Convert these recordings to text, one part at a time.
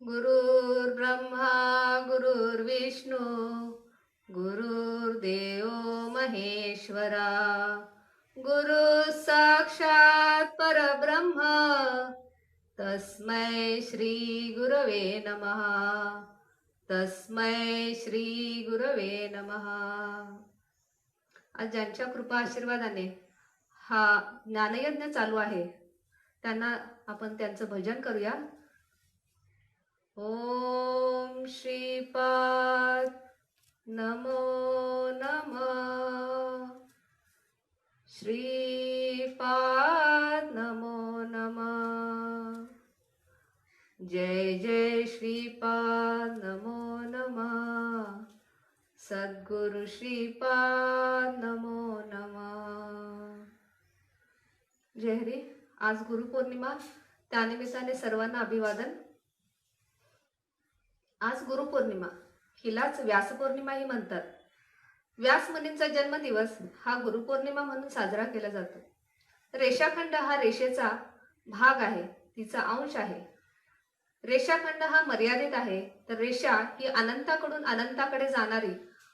गुरुर्ब्रह्मा गुरुर्विष्णू गुरुर्देव महेश्वरा गुरु साक्षात परब्रह्म तस्मै श्री गुरवे नमः. तस्मै श्री गुरवे नमः. आज ज्यांच्या कृपा आशीर्वादाने हा ज्ञानयज्ञ चालू आहे त्यांना आपण त्यांचं भजन करूया. ओम श्रीपाद नमो नमः. श्रीपाद नमो नमः. जय जय श्रीपाद नमो नमः. सद्गुरु श्रीपाद नमो नमः. जय हरी. आज गुरुपौर्णिमा, त्यानिमित्ताने सर्वांना अभिवादन. आज गुरुपौर्णिमा, हिलाच व्यासपौर्णिमाही म्हणतात. व्यास मुनींचा जन्मदिवस हा गुरुपौर्णिमा म्हणून साजरा केला जातो. रेषाखंड हा रेषेचा भाग आहे, तिचा अंश आहे. रेषाखंड हा मर्यादित आहे, तर रेषा ही अनंताकडून अनंताकडे जाणारी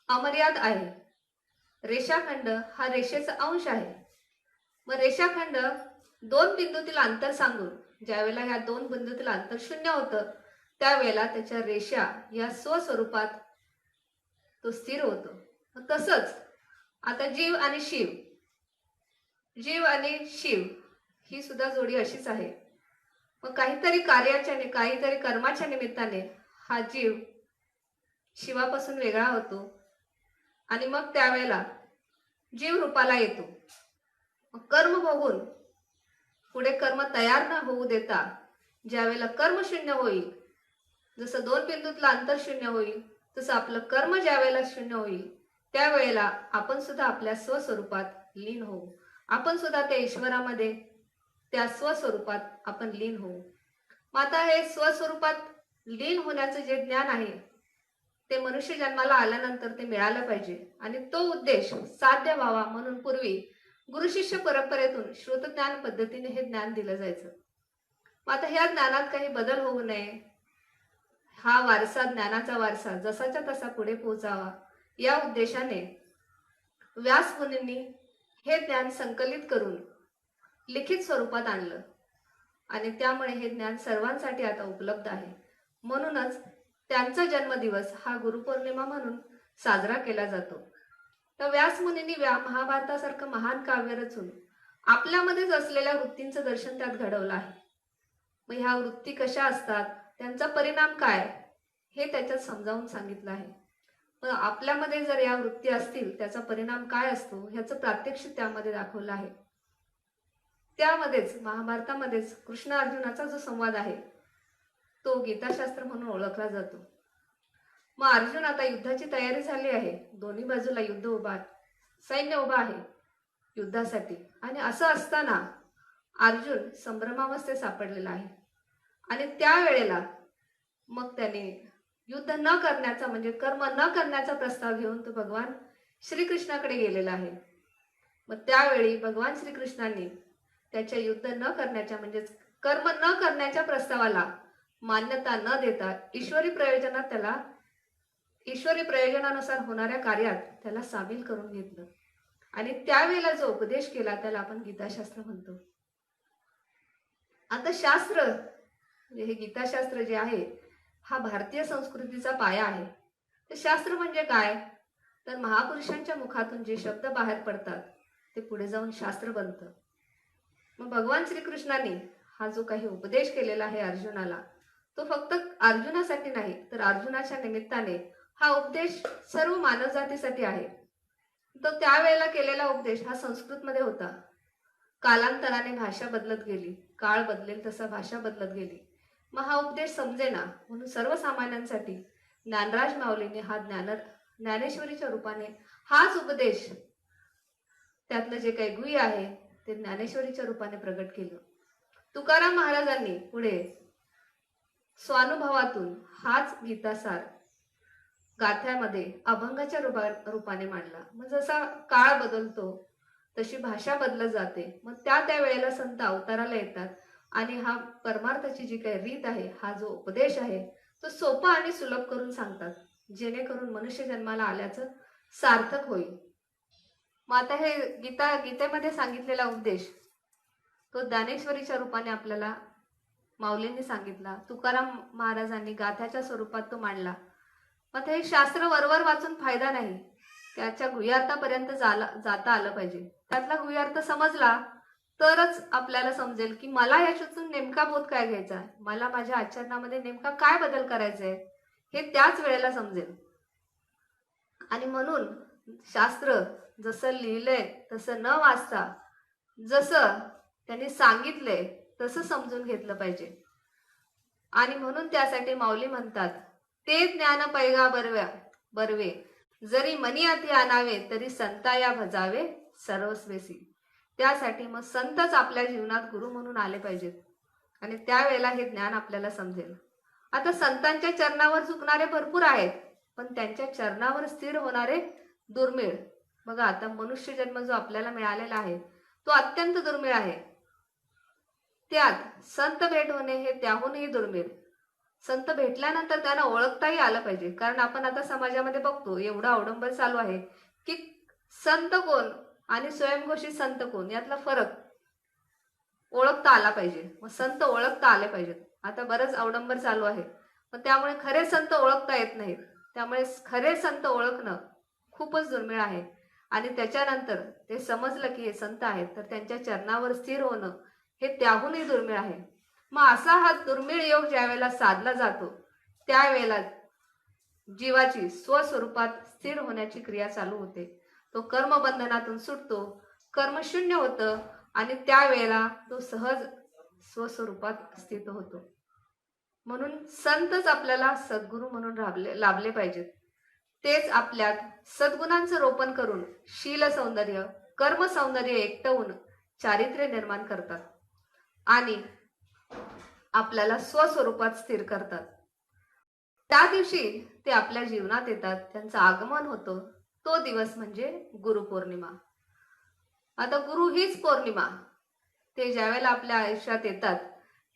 अमर्याद आहे. रेषाखंड हा रेषेचा अंश आहे. मग रेषाखंड दोन बिंदूतील अंतर सांगून ज्यावेळेला ह्या दोन बिंदूतील अंतर शून्य होतं त्यावेळेला त्याच्या रेषा या स्वस्वरूपात तो स्थिर होतो. तसंच आता जीव आणि शिव, जीव आणि शिव ही सुद्धा जोडी अशीच आहे. मग काहीतरी कार्याच्या काहीतरी कर्माच्या निमित्ताने हा जीव शिवापासून वेगळा होतो आणि मग त्यावेळेला जीव रूपाला येतो. कर्म बघून पुढे कर्म तयार न होऊ देता ज्यावेळेला कर्म शून्य होईल, जसं दोन बिंदूतलं अंतर शून्य होईल तसं आपलं कर्म ज्या वेळेला शून्य होईल त्यावेळेला आपण सुद्धा आपल्या स्वस्वरूपात लीन होऊ. आपण सुद्धा त्या ईश्वरामध्ये त्या स्वस्वरूपात आपण लीन होऊ. आता हे स्वस्वरूपात लीन होण्याचं जे ज्ञान आहे ते मनुष्य जन्माला आल्यानंतर ते मिळालं पाहिजे आणि तो उद्देश साध्य व्हावा म्हणून पूर्वी गुरु शिष्य परंपरेतून श्रुतज्ञान पद्धतीने हे ज्ञान दिलं जायचं. आता ह्या ज्ञानात काही बदल होऊ नये, हा वारसा ज्ञानाचा वारसा जसाच्या तसा पुढे पोहोचावा या उद्देशाने व्यास मुनींनी हे ज्ञान संकलित करून लिखित स्वरूपात आणलं आणि त्यामुळे हे ज्ञान सर्वांसाठी आता उपलब्ध आहे. म्हणूनच त्यांचा जन्मदिवस हा गुरुपौर्णिमा म्हणून साजरा केला जातो. तर व्यास मुनींनी महाभारतासारखं महान काव्य रचून आपल्यामध्येच असलेल्या वृत्तींचं दर्शन त्यात घडवलं आहे. मग ह्या वृत्ती कशा असतात, त्यांचा परिणाम काय, हे त्याच्यात समजावून सांगितलं आहे. पण आपल्यामध्ये जर या वृत्ती असतील त्याचा परिणाम काय असतो ह्याचं प्रात्यक्षिक त्यामध्ये दाखवलं आहे. त्यामध्येच महाभारतामध्येच कृष्ण अर्जुनाचा जो संवाद आहे तो गीताशास्त्र म्हणून ओळखला जातो. मग अर्जुन आता युद्धाची तयारी झाली आहे, दोन्ही बाजूला युद्ध उभा, सैन्य उभा आहे युद्धासाठी. आणि असं असताना अर्जुन संभ्रमावस्थेत सापडलेला आहे आणि त्यावेळेला मग त्याने युद्ध न करण्याचा म्हणजे कर्म न करण्याचा प्रस्ताव घेऊन तो भगवान श्रीकृष्णाकडे गेलेला आहे. मग त्यावेळी भगवान श्रीकृष्णांनी त्याच्या युद्ध न करण्याच्या म्हणजे कर्म न करण्याच्या प्रस्तावाला मान्यता न देता ईश्वरी प्रयोजनानुसार होणाऱ्या कार्यात त्याला सामील करून घेतलं आणि त्यावेळेला जो उपदेश केला त्याला आपण गीताशास्त्र म्हणतो. आता शास्त्र म्हणजे हे गीताशास्त्र जे आहे हा भारतीय संस्कृतीचा पाया आहे. तर शास्त्र म्हणजे काय, तर महापुरुषांच्या मुखातून जे शब्द बाहेर पडतात ते पुढे जाऊन शास्त्र बनतं. मग भगवान श्रीकृष्णाने हा जो काही उपदेश केलेला आहे अर्जुनाला, तो फक्त अर्जुनासाठी नाही तर अर्जुनाच्या निमित्ताने हा उपदेश सर्व मानवजातीसाठी आहे. तो त्यावेळेला केलेला उपदेश हा संस्कृतमध्ये होता. कालांतराने भाषा बदलत गेली, काळ बदलेल तसा भाषा बदलत गेली. मग हा उपदेश समजेना म्हणून सर्वसामान्यांसाठी ज्ञानराज माऊलीने हा ज्ञानेश्वरीच्या रूपाने हाच उपदेश त्यातलं जे काही गुह्य आहे ते ज्ञानेश्वरीच्या रूपाने प्रगट केलं. तुकाराम महाराजांनी पुढे स्वानुभवातून हाच गीतासार गाथ्यामध्ये अभंगाच्या रूपाने मांडला. मग जसा काळ बदलतो तशी भाषा बदलत जाते. मग त्या वेळेला संत अवताराला येतात आणि हा परमार्थाची जी काही रीत आहे, हा जो उपदेश आहे, तो सोपा आणि सुलभ करून सांगतात, जेणेकरून मनुष्य जन्माला आल्याचं सार्थक होईल. मग आता हे गीतेमध्ये सांगितलेला उपदेश तो ज्ञानेश्वरीच्या रूपाने आपल्याला माऊलींनी सांगितला, तुकाराम महाराजांनी गाथ्याच्या स्वरूपात तो मांडला. मग हे शास्त्र वरवर वाचून फायदा नाही, त्याच्या गुह्यार्थापर्यंत जाता आलं पाहिजे. त्यातला गुह्यार्थ समजला तरच आपल्याला समजेल की मला याच्यातून नेमका बोध काय घ्यायचा आहे, मला माझ्या आचरणामध्ये नेमका काय बदल करायचा आहे, हे त्याच वेळेला समजेल. आणि म्हणून शास्त्र जसं लिहिलंय तसं न वाचता जसं त्यांनी सांगितलंय तसं समजून घेतलं पाहिजे. आणि म्हणून त्यासाठी माऊली म्हणतात, ते ज्ञान पैगा बरवे, जरी मनी अति आणावे तरी संताया भजावे सर्वस्वेसी. त्यासाठी मग संतच आपल्या जीवनात गुरु म्हणून आले पाहिजेत आणि त्यावेळेला हे ज्ञान आपल्याला समजेल. आता संतांच्या चरणावर झुकणारे भरपूर आहेत, पण त्यांच्या चरणावर स्थिर होणारे दुर्मिळ. बघा, आता मनुष्य जन्म जो आपल्याला मिळालेला आहे तो अत्यंत दुर्मिळ आहे. त्यात संत भेट होणे हे त्याहूनही दुर्मिळ. संत भेटल्यानंतर त्यांना ओळखताही आलं पाहिजे, कारण आपण आता समाजामध्ये बघतो एवढा अवडंबर चालू आहे की संत कोण आणि स्वयंघोषित संत कोण यातला फरक ओळखता आला पाहिजे. मग संत ओळखता आले पाहिजेत. आता बरंच अवडंबर चालू आहे, पण त्यामुळे खरे संत ओळखता येत नाहीत. त्यामुळे खरे संत ओळखणं खूपच दुर्मिळ आहे. आणि त्याच्यानंतर ते समजलं की हे संत आहेत तर त्यांच्या चरणावर स्थिर होणं हे त्याहूनही दुर्मिळ आहे. मग असा हा दुर्मिळ योग ज्या वेळेला साधला जातो त्यावेळेला जीवाची स्वस्वरूपात स्थिर होण्याची क्रिया चालू होते. तो कर्मबंधनातून सुटतो, कर्मशून्य होतं आणि त्यावेळेला तो सहज स्वस्वरूपात स्थित होतो. म्हणून संतच आपल्याला सद्गुरू म्हणून लाभले पाहिजेत. तेच आपल्यात सद्गुणांचं रोपण करून शील सौंदर्य, कर्म सौंदर्य एकटवून चारित्र्य निर्माण करतात आणि आपल्याला स्वस्वरूपात स्थिर करतात. त्या दिवशी ते आपल्या जीवनात येतात, त्यांचं आगमन होतं. तो दिवस म्हणजे गुरुपौर्णिमा. आता गुरु हीच पौर्णिमा. ते ज्यावेळेला आपल्या आयुष्यात येतात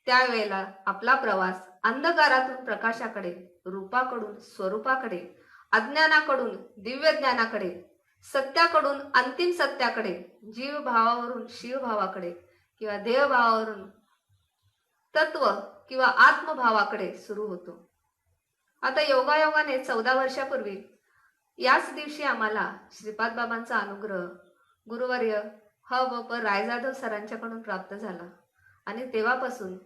त्यावेळेला आपला प्रवास अंधकारातून प्रकाशाकडे, रूपाकडून स्वरूपाकडे, अज्ञानाकडून दिव्य ज्ञानाकडे, सत्याकडून अंतिम सत्याकडे, जीव भावावरून शिवभावाकडे किंवा देवभावावरून तत्व किंवा आत्मभावाकडे सुरू होतो. आता योगायोगाने 14 वर्षापूर्वी याच दिवशी आम्हाला श्रीपाद बाबांचा अनुग्रह गुरुवर्य व प रायजाधव सरांच्याकडून प्राप्त झाला आणि तेव्हापासून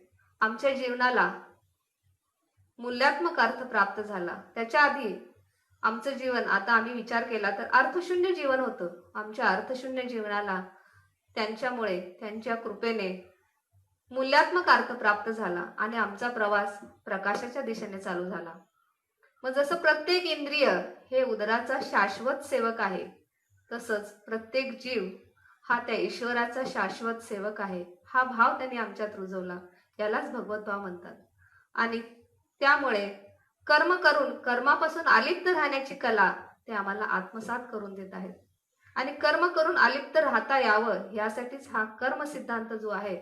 आमच्या जीवनाला मूल्यात्मक अर्थ प्राप्त झाला. त्याच्या आधी आमचं जीवन, आता आम्ही विचार केला तर अर्थशून्य जीवन होतं. आमच्या अर्थशून्य जीवनाला त्यांच्यामुळे, त्यांच्या कृपेने मूल्यात्मक अर्थ प्राप्त झाला आणि आमचा प्रवास प्रकाशाच्या दिशेने चालू झाला. मग जसं प्रत्येक इंद्रिय हे उदराचा शाश्वत सेवक आहे, तसंच प्रत्येक जीव हा त्या ईश्वराचा शाश्वत सेवक आहे. हा भाव त्यांनी आमच्यात रुजवला. यालाच भगवत भाव म्हणतात. आणि त्यामुळे कर्म करून कर्मापासून अलिप्त राहण्याची कला ते आम्हाला आत्मसात करून देत आहेत. आणि कर्म करून अलिप्त राहता यावं यासाठीच हा कर्म सिद्धांत जो आहे,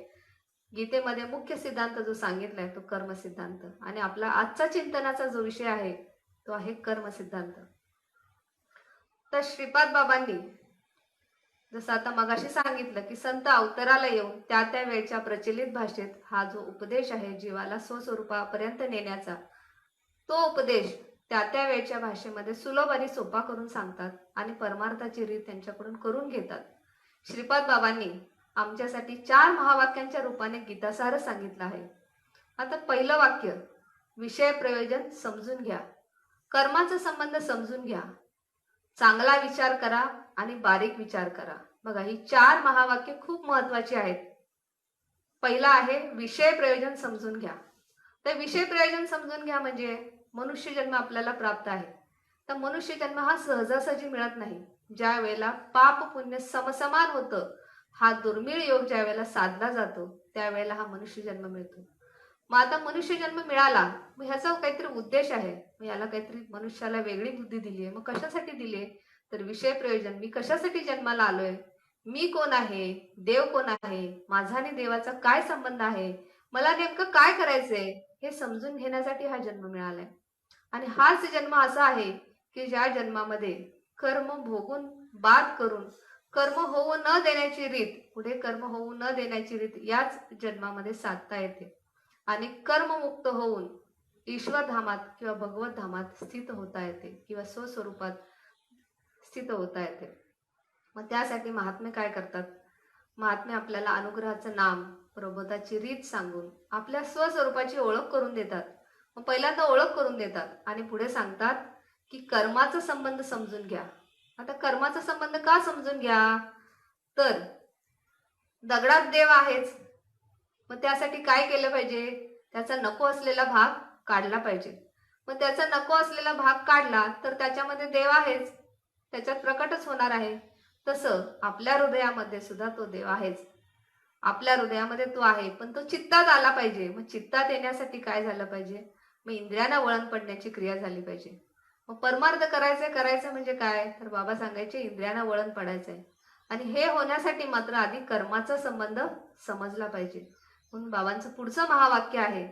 गीतेमध्ये मुख्य सिद्धांत जो सांगितलाय तो कर्म सिद्धांत. आणि आपला आजचा चिंतनाचा जो विषय आहे तो आहे कर्म सिद्धांत. तर श्रीपाद बाबांनी जसं आता मगाशी सांगितलं की संत अवताराला येऊन त्या त्या वेळच्या प्रचलित भाषेत हा जो उपदेश आहे जीवाला स्वस्वरूपापर्यंत नेण्याचा, तो उपदेश त्या त्या वेळच्या भाषेमध्ये सुलभ आणि सोपा करून सांगतात आणि परमार्थाची रीत त्यांच्याकडून करून घेतात. श्रीपाद बाबांनी आमच्यासाठी 4 महावाक्यांच्या रूपाने गीतासार सांगितलं आहे. आता पहिलं वाक्य, विषय प्रयोजन समजून घ्या, कर्माचा संबंध समजून घ्या, चांगला विचार करा आणि बारीक विचार करा. बघा, ही 4 महावाक्य खूप महत्वाची आहेत. पहिला आहे विषय प्रयोजन समजून घ्या. तर विषय प्रयोजन समजून घ्या म्हणजे मनुष्य जन्म आपल्याला प्राप्त आहे. तर मनुष्य जन्म हा सहजासहजी मिळत नाही. ज्या वेळेला पाप पुण्य समसमान होतं, हा दुर्मिळ योग ज्या वेळेला साधला जातो त्यावेळेला हा मनुष्य जन्म मिळतो. मग आता मनुष्य जन्म मिळाला, मग ह्याचा काहीतरी उद्देश आहे. मग याला काहीतरी मनुष्याला वेगळी बुद्धी दिली आहे. मग कशासाठी दिली आहे? तर विषय प्रयोजन. मी कशासाठी जन्माला आलोय, मी कोण आहे, देव कोण आहे, माझा आणि देवाचा काय संबंध आहे, मला नेमकं काय करायचंय हे समजून घेण्यासाठी हा जन्म मिळालाय. आणि हाच जन्म असा आहे की ज्या जन्मामध्ये कर्म भोगून बाद करून कर्म होऊ न देण्याची रीत, पुढे कर्म होऊ न देण्याची रीत याच जन्मामध्ये साधता येते आणि कर्ममुक्त होऊन ईश्वर धामात किंवा भगवत धामात स्थित होता येते किंवा स्वस्वरूपात स्थित होता येते. मग त्यासाठी महात्मे काय करतात? महात्मे आपल्याला अनुग्रहाचं नाम, प्रबोधाची रीत सांगून आपल्या स्वस्वरूपाची ओळख करून देतात. मग पहिल्यांदा ओळख करून देतात आणि पुढे सांगतात की कर्माचा संबंध समजून घ्या. आता कर्माचा संबंध का समजून घ्या? तर दगडात देव आहेच. मग त्यासाठी काय केलं पाहिजे? त्याचा नको असलेला भाग काढला पाहिजे. मग त्याचा नको असलेला भाग काढला तर त्याच्यामध्ये देव आहेच, त्याच्यात प्रकटच होणार आहे. तसं आपल्या हृदयामध्ये सुद्धा तो देव आहेच. आपल्या हृदयामध्ये तो आहे, पण तो चित्तात आला पाहिजे. मग चित्तात येण्यासाठी काय झालं पाहिजे? मग इंद्रियांना वळण पडण्याची क्रिया झाली पाहिजे. मग परमार्थ करायचं म्हणजे काय? तर बाबा सांगायचे इंद्रियांना वळण पडायचंय. आणि हे होण्यासाठी मात्र आधी कर्माचा संबंध समजला पाहिजे. म्हणून बाबांचं पुढचं महावाक्य आहे,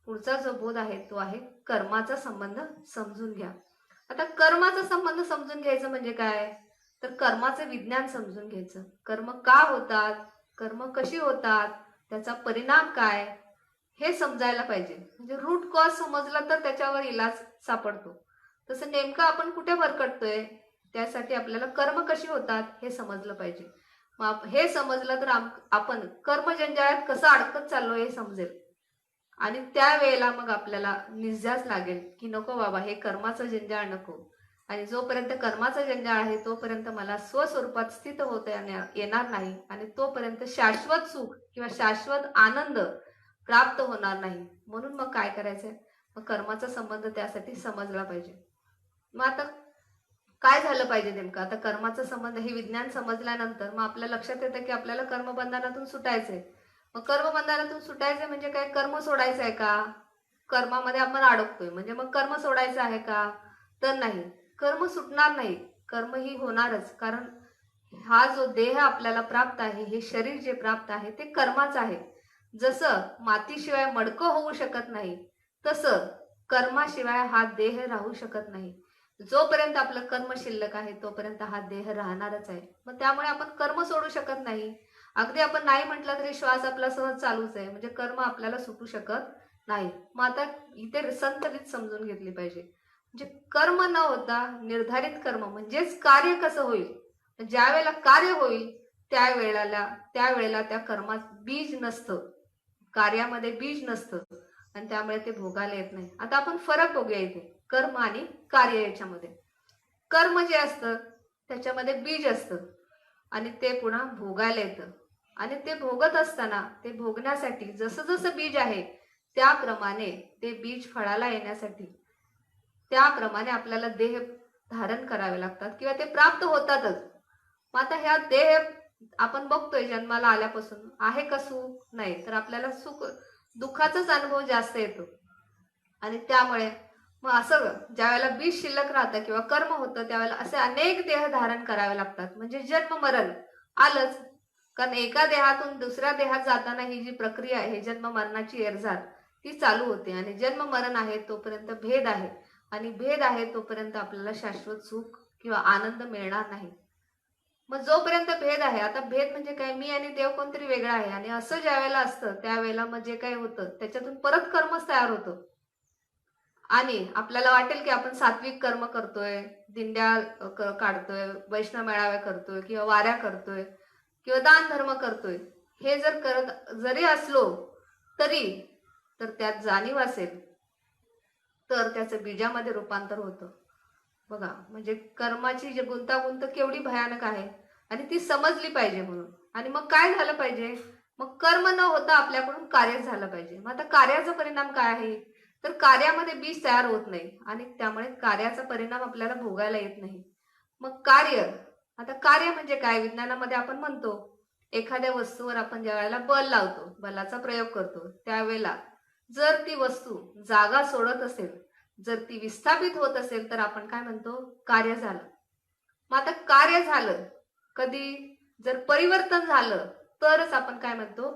पुढचा जो बोध आहे तो आहे कर्माचा संबंध समजून घ्या. आता कर्माचा संबंध समजून घ्यायचं म्हणजे काय? तर कर्माचं विज्ञान समजून घ्यायचं. कर्म का होतात, कर्म कशी होतात, त्याचा परिणाम काय, हे समजायला पाहिजे. म्हणजे रूट कॉज समजला तर त्याच्यावर इलाज सापडतो. तसं नेमकं आपण कुठे भरकटतोय, त्यासाठी आपल्याला कर्म कशी होतात हे समजलं पाहिजे. मग हे समजलं तर आपण कर्मजंजाळात कसं अडकत चाललोय हे समजेल. आणि त्यावेळेला मग आपल्याला निश्वास लागेल की नको बाबा, हे कर्माचं जंजाळ नको. आणि जोपर्यंत कर्माचा जंजाळ आहे तोपर्यंत मला स्वस्वरूपात स्थित होता येणार नाही आणि तोपर्यंत शाश्वत सुख किंवा शाश्वत आनंद प्राप्त होणार नाही. म्हणून मग काय करायचंय? मग कर्माचा संबंध त्यासाठी समजला पाहिजे. मग आता काय झालं पाहिजे नेमकं? आता कर्माचा संबंध हे विज्ञान समजल्यानंतर मग आपल्या लक्षात येतं की आपल्याला कर्मबंधनातून सुटायचंय. मग कर्मबंधनातून सुटायचंय म्हणजे काय? कर्म सोडायचं आहे का? कर्मामध्ये आपण अडकतोय म्हणजे मग कर्म सोडायचं आहे का? तर नाही, कर्म सुटणार नाही. कर्म ही होणारच. कारण हा जो देह आपल्याला प्राप्त आहे, हे शरीर जे प्राप्त आहे ते कर्माचं आहे. जसं मातीशिवाय मडकं होऊ शकत नाही, तसं कर्माशिवाय हा देह राहू शकत नाही. जोपर्यंत आपलं कर्म शिल्लक आहे तोपर्यंत हा देह राहणारच आहे. मग त्यामुळे आपण कर्म सोडू शकत नाही. अगदी आपण नाही म्हटलं तरी श्वास आपला सहज चालूच आहे, म्हणजे कर्म आपल्याला सुटू शकत नाही. मग आता इथे संतरीत समजून घेतली पाहिजे. म्हणजे कर्म न होता निर्धारित कर्म म्हणजेच कार्य कसं होईल? ज्या वेळेला कार्य होईल त्यावेळेला त्या कर्मात बीज नसतं, कार्यामध्ये बीज नसतं आणि त्यामुळे ते भोगायला येत नाही. आता आपण फरक बघूया इथे कर्म आणि कार्य याच्यामध्ये. कर्म जे असतं त्याच्यामध्ये बीज असतं आणि ते पुन्हा भोगायला येतं. आणि ते भोगत असताना ते भोगण्यासाठी जसं जसं बीज आहे त्याप्रमाणे ते बीज फळाला येण्यासाठी त्याप्रमाणे आपल्याला देह धारण करावे लागतात किंवा ते प्राप्त होतातच. मग आता ह्या देह आपण बघतोय जन्माला आल्यापासून आहे का सुख? नाही, तर आपल्याला सुख दुःखाचाच अनुभव जास्त येतो. आणि त्यामुळे मग असं ज्या वेळेला बीज शिल्लक राहतं किंवा कर्म होतं त्यावेळेला असे अनेक देह धारण करावे लागतात. म्हणजे जन्म मरण आलंच. कारण एका देहातून दुसऱ्या देहात जाताना ही जी प्रक्रिया आहे जन्म मरणाची येरझार ती चालू होते. आणि जन्म मरण आहे तोपर्यंत भेद आहे आणि भेद आहे तोपर्यंत आपल्याला शाश्वत सुख किंवा आनंद मिळणार नाही. मग जोपर्यंत भेद आहे, आता भेद म्हणजे काय? मी आणि देव कोणतरी वेगळा आहे. आणि असं ज्या वेळेला असतं त्यावेळेला मग जे काही होतं त्याच्यातून परत कर्मच तयार होतं. आणि आपल्याला वाटेल की आपण सात्विक कर्म करतोय, दिंड्या काढतोय, वैष्णव मेळावे करतोय किंवा वाऱ्या करतोय किंवा दान धर्म करतोय. हे जर करत जरी असलो तरी तर त्यात जाणीव असेल तर त्याचं बीजामध्ये रूपांतर होतं. बघा, म्हणजे कर्माची जी गुंतागुंत केवढी भयानक आहे आणि ती समजली पाहिजे. म्हणून आणि मग काय झालं पाहिजे? मग कर्म न होता आपल्याकडून कार्य झालं पाहिजे. मग आता कार्याचा परिणाम काय आहे? तर कार्यामध्ये बीज तयार होत नाही आणि त्यामुळे कार्याचा परिणाम आपल्याला भोगायला येत नाही. मग कार्य, आता कार्य म्हणजे काय? विज्ञानामध्ये आपण म्हणतो एखाद्या वस्तूवर आपण ज्या वेळेला बल लावतो, बलाचा प्रयोग करतो, त्यावेळेला जर ती वस्तू जागा सोडत असेल, जर ती विस्थापित होत असेल तर आपण काय म्हणतो? कार्य झालं. मग आता कार्य झालं कधी? जर परिवर्तन झालं तरच आपण काय म्हणतो?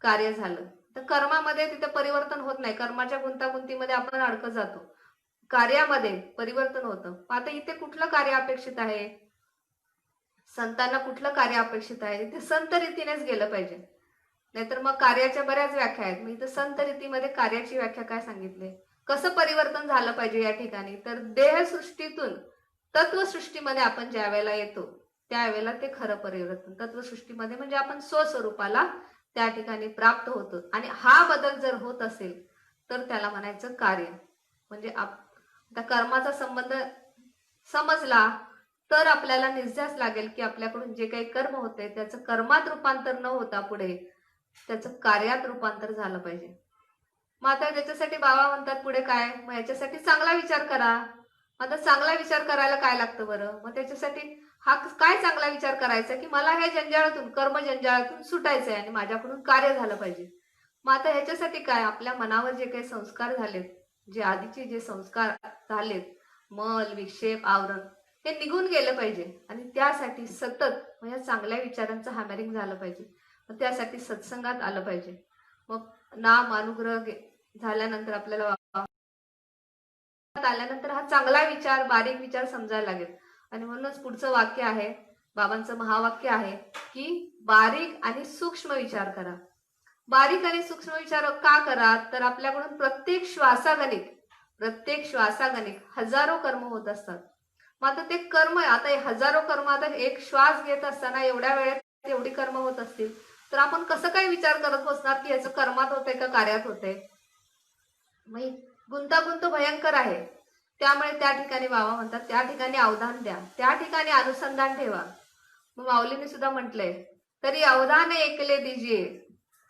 कार्य झालं. तर कर्मामध्ये तिथे परिवर्तन होत नाही, कर्माच्या गुंतागुंतीमध्ये आपण अडकत जातो, कार्यामध्ये परिवर्तन होतं. आता इथे कुठलं कार्य अपेक्षित आहे, संतांना कुठलं कार्य अपेक्षित आहे, इथे संत रीतीनेच गेलं पाहिजे. नाहीतर मग कार्याच्या बऱ्याच व्याख्या आहेत, मग इथं संत रीतीमध्ये कार्याची व्याख्या काय सांगितली, कसं परिवर्तन झालं पाहिजे या ठिकाणी. तर देहसृष्टीतून तत्वसृष्टीमध्ये आपण ज्या वेळेला येतो त्यावेळेला ते खरं परिवर्तन तत्वसृष्टीमध्ये म्हणजे आपण स्वस्वरूपाला त्या ठिकाणी प्राप्त होतो. आणि हा बदल जर होत असेल तर त्याला म्हणायचं कार्य. म्हणजे आता कर्माचा संबंध समजला तर आपल्याला निश्चयास लागेल की आपल्याकडून जे काही कर्म होते त्याचं कर्मात रूपांतर न होता पुढे त्याचं कार्यात रूपांतर झालं पाहिजे. मग आता त्याच्यासाठी बाबा म्हणतात पुढे काय, मग याच्यासाठी चांगला विचार करा. आता चांगला विचार करायला काय लागतं बरं, मग त्याच्यासाठी हा काय चांगला विचार करायचा की मला ह्या जंजाळातून कर्म जंजाळातून सुटायचंय आणि माझ्याकडून कार्य झालं पाहिजे. मग आता ह्याच्यासाठी काय, आपल्या मनावर जे काही संस्कार झालेत, जे आधीचे जे संस्कार झालेत, मल विक्षेप आवरण, हे निघून गेलं पाहिजे. आणि त्यासाठी सतत म्हणजे चांगल्या विचारांचं हॅमरिंग झालं पाहिजे. मग त्यासाठी सत्संगात आलं पाहिजे. मग नाम अनुग्रह झाल्यानंतर आपल्याला आल्यानंतर हा चांगला विचार बारीक विचार समजायला लागेल. आणि म्हणूनच पुढचं वाक्य आहे, बाबांचं महावाक्य आहे की बारीक आणि सूक्ष्म विचार करा. बारीक आणि सूक्ष्म विचार का करा, तर आपल्याकडून प्रत्येक श्वासागणिक हजारो कर्म होत असतात. मग आता ते कर्म, आता हजारो कर्म, आता एक श्वास घेत असताना एवढ्या वेळेत एवढी कर्म होत असतील तर आपण कसं काय विचार करत बसणार की याचं कर्मात होतंय का कार्यात होतंय. मग गुंतागुंत भयंकर आहे. त्यामुळे त्या ठिकाणी बाबा म्हणतात त्या ठिकाणी अवधान द्या, त्या ठिकाणी अनुसंधान ठेवा. मग माऊलीने सुद्धा म्हटलंय, तरी अवधान ऐकले दिजिये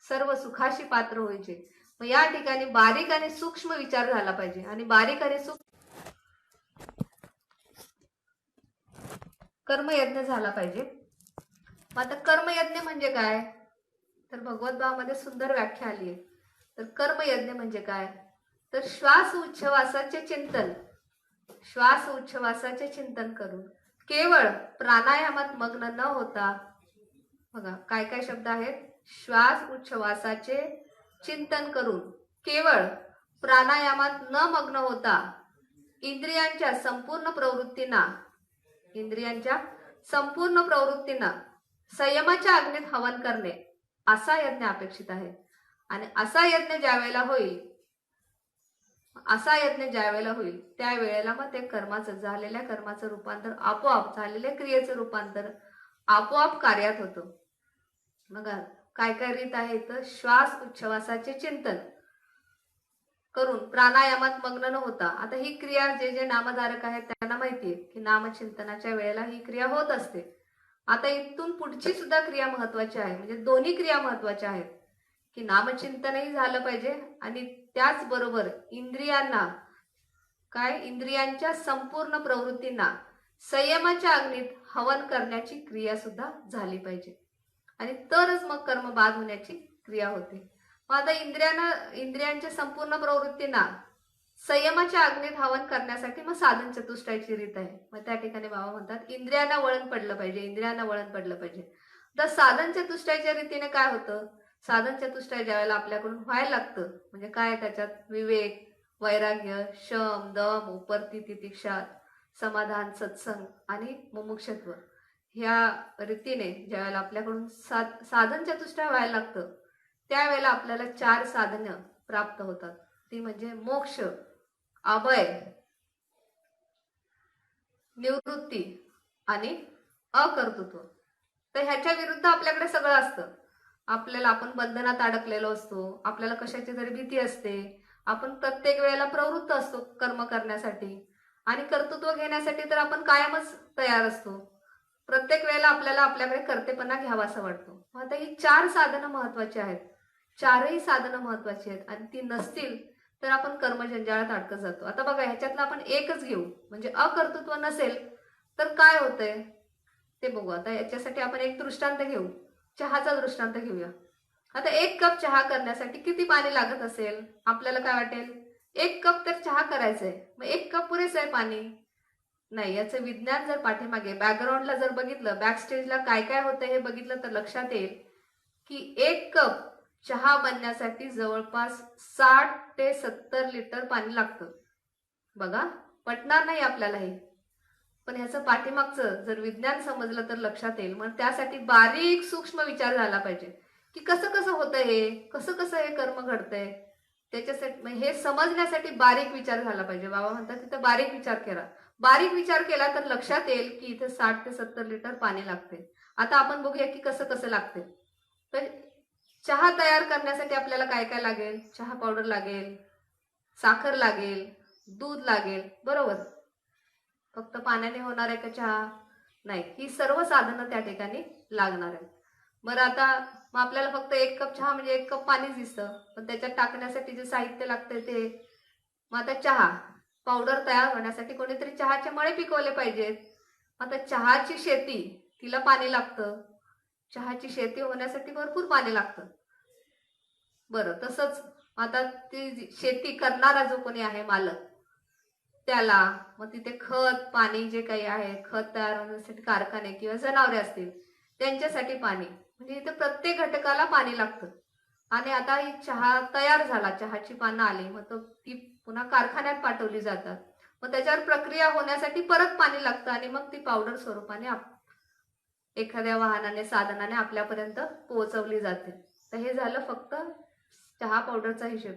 सर्व सुखाशी पात्र व्हायचे. मग या ठिकाणी बारीक आणि सूक्ष्म विचार झाला पाहिजे. आणि बारीक आणि सूक्ष्म कर्मयज्ञ झाला पाहिजे. मग आता कर्मयज्ञ म्हणजे काय, तर भगवद्गीतामध्ये सुंदर व्याख्या आली आहे. तर कर्मयज्ञ म्हणजे काय, तर श्वास उच्छवासाचे चिंतन करून केवळ प्राणायामात मग्न न होता, बघा काय काय शब्द आहेत, श्वास उच्छवासाचे चिंतन करून केवळ प्राणायामात न मग्न होता इंद्रियांच्या संपूर्ण प्रवृत्तींना संयमाच्या अग्नीत हवन करणे असा यज्ञ अपेक्षित आहे. आणि असा यज्ञ ज्या वेळेला होईल त्यावेळेला मग ते झालेल्या कर्माचं रूपांतर आपोआप, झालेल्या क्रियेचं रूपांतर आपोआप कार्यात होतं. मग काय काय रीत आहे, तर श्वास उच्छवासाचे चिंतन करून प्राणायामात मग्न न होता. आता ही क्रिया जे नामधारक आहेत त्यांना माहितीये की नामचिंतनाच्या वेळेला ही क्रिया होत असते. आता इथून पुढची सुद्धा क्रिया महत्वाची आहे, म्हणजे दोन्ही क्रिया महत्वाच्या आहेत की नामचिंतनही झालं पाहिजे आणि त्याचबरोबर इंद्रियांच्या संपूर्ण प्रवृत्तींना संयमाच्या अग्नीत हवन करण्याची क्रिया सुद्धा झाली पाहिजे. आणि तरच मग कर्म बाद होण्याची क्रिया होते. मग आता इंद्रियांच्या संपूर्ण प्रवृत्तींना संयमाच्या अग्नीत हवन करण्यासाठी मग साधन चतुष्टयाची रीत आहे. मग त्या ठिकाणी बाबा म्हणतात इंद्रियांना वळण पडलं पाहिजे. तर साधन चतुष्टयाच्या रीतीने काय होतं, साधन चतुष्टय ज्यावेळेला आपल्याकडून व्हायला लागतं, म्हणजे काय त्याच्यात विवेक, वैराग्य, शम, दम, उपरती, तितिक्षा, समाधान, सत्संग आणि मुमुक्षत्व, ह्या रीतीने ज्यावेळेला आपल्याकडून साधन चतुष्टय व्हायला लागतं त्यावेळेला आपल्याला 4 साधनं प्राप्त होतात. ती म्हणजे मोक्ष, अभय, निवृत्ती आणि अकर्तृत्व. तर ह्याच्या विरुद्ध आपल्याकडे सगळं असतं. आपण बंधनात अडकलेलो असतो, आपल्याला कशाची तरी भीती असते, आपण प्रत्येक वेळेला प्रवृत्त असतो कर्म करण्यासाठी आणि कर्तृत्व घेण्यासाठी तर आपण कायमच तयार असतो. प्रत्येक वेळेला आपल्याकडे कर्तेपणा घ्यावासा वाटतो. आता ही 4 साधनं महत्वाची आहेत, 4ही साधनं महत्वाची आहेत आणि ती नसतील तर आपण कर्मजंजाळात अडकत जातो. आता बघा ह्याच्यातलं आपण एकच घेऊ, म्हणजे अकर्तृत्व नसेल तर काय होतंय ते बघू. आता याच्यासाठी आपण एक दृष्टांत घेऊ, चहाचा दृष्टांत घेऊया. आता 1 कप चहा करण्यासाठी किती पाणी लागत असेल, आपल्याला काय वाटेल, 1 कप तर चहा करायचंय, मग 1 कप पुरेसं आहे पाणी? नाही. याचं विज्ञान जर पाठीमागे बॅकग्राऊंडला जर बघितलं, बॅक स्टेजला काय काय होतं हे बघितलं तर लक्षात येईल की 1 कप चहा बनण्यासाठी जवळपास 60 ते 70 लिटर पाणी लागतं. बघा, पटणार नाही आपल्याला हे, पण ह्याचं पाठीमागचं जर विज्ञान समजलं तर लक्षात येईल. मग त्यासाठी बारीक सूक्ष्म विचार झाला पाहिजे की कसं कसं होतं हे, कसं कसं हे कर्म घडतंय. त्याच्यासाठी हे समजण्यासाठी बारीक विचार झाला पाहिजे. बाबा म्हणतात तिथं बारीक विचार करा. बारीक विचार केला तर लक्षात येईल की इथे 60 ते 70 लिटर पाणी लागते. आता आपण बघूया की कसं कसं लागते. तर चहा तयार करण्यासाठी आपल्याला काय काय लागेल? चहा पावडर लागेल, साखर लागेल, दूध लागेल, बरोबर. फक्त पाण्याने होणार आहे का चहा? नाही, ही सर्व साधनं त्या ठिकाणी लागणार आहेत. बरं, आता मग आपल्याला फक्त 1 कप चहा म्हणजे 1 कप पाणीच दिसतं, पण त्याच्यात टाकण्यासाठी जे साहित्य लागतंय ते. मग आता चहा पावडर तयार होण्यासाठी कोणीतरी चहाचे मळे पिकवले पाहिजेत. आता चहाची शेती, तिला पाणी लागतं. चहाची शेती होण्यासाठी भरपूर पाणी लागतं. बरं, तसंच आता ती शेती करणारा जो कोणी आहे मालक, त्याला मग तिथे खत पाणी जे काही आहे, खत तयार होण्यासाठी कारखाने किंवा जनावरे असतील त्यांच्यासाठी पाणी, म्हणजे इथे प्रत्येक घटकाला पाणी लागतं. आणि आता ही चहा तयार झाला, चहाची पानं आली, मग ती पुन्हा कारखान्यात पाठवली जातात. मग त्याच्यावर प्रक्रिया होण्यासाठी परत पाणी लागतं आणि मग ती पावडर स्वरूपाने एखाद्या वाहनाने साधनाने आपल्यापर्यंत पोहोचवली जाते. तर हे झालं फक्त चहा पावडरचा हिशेब.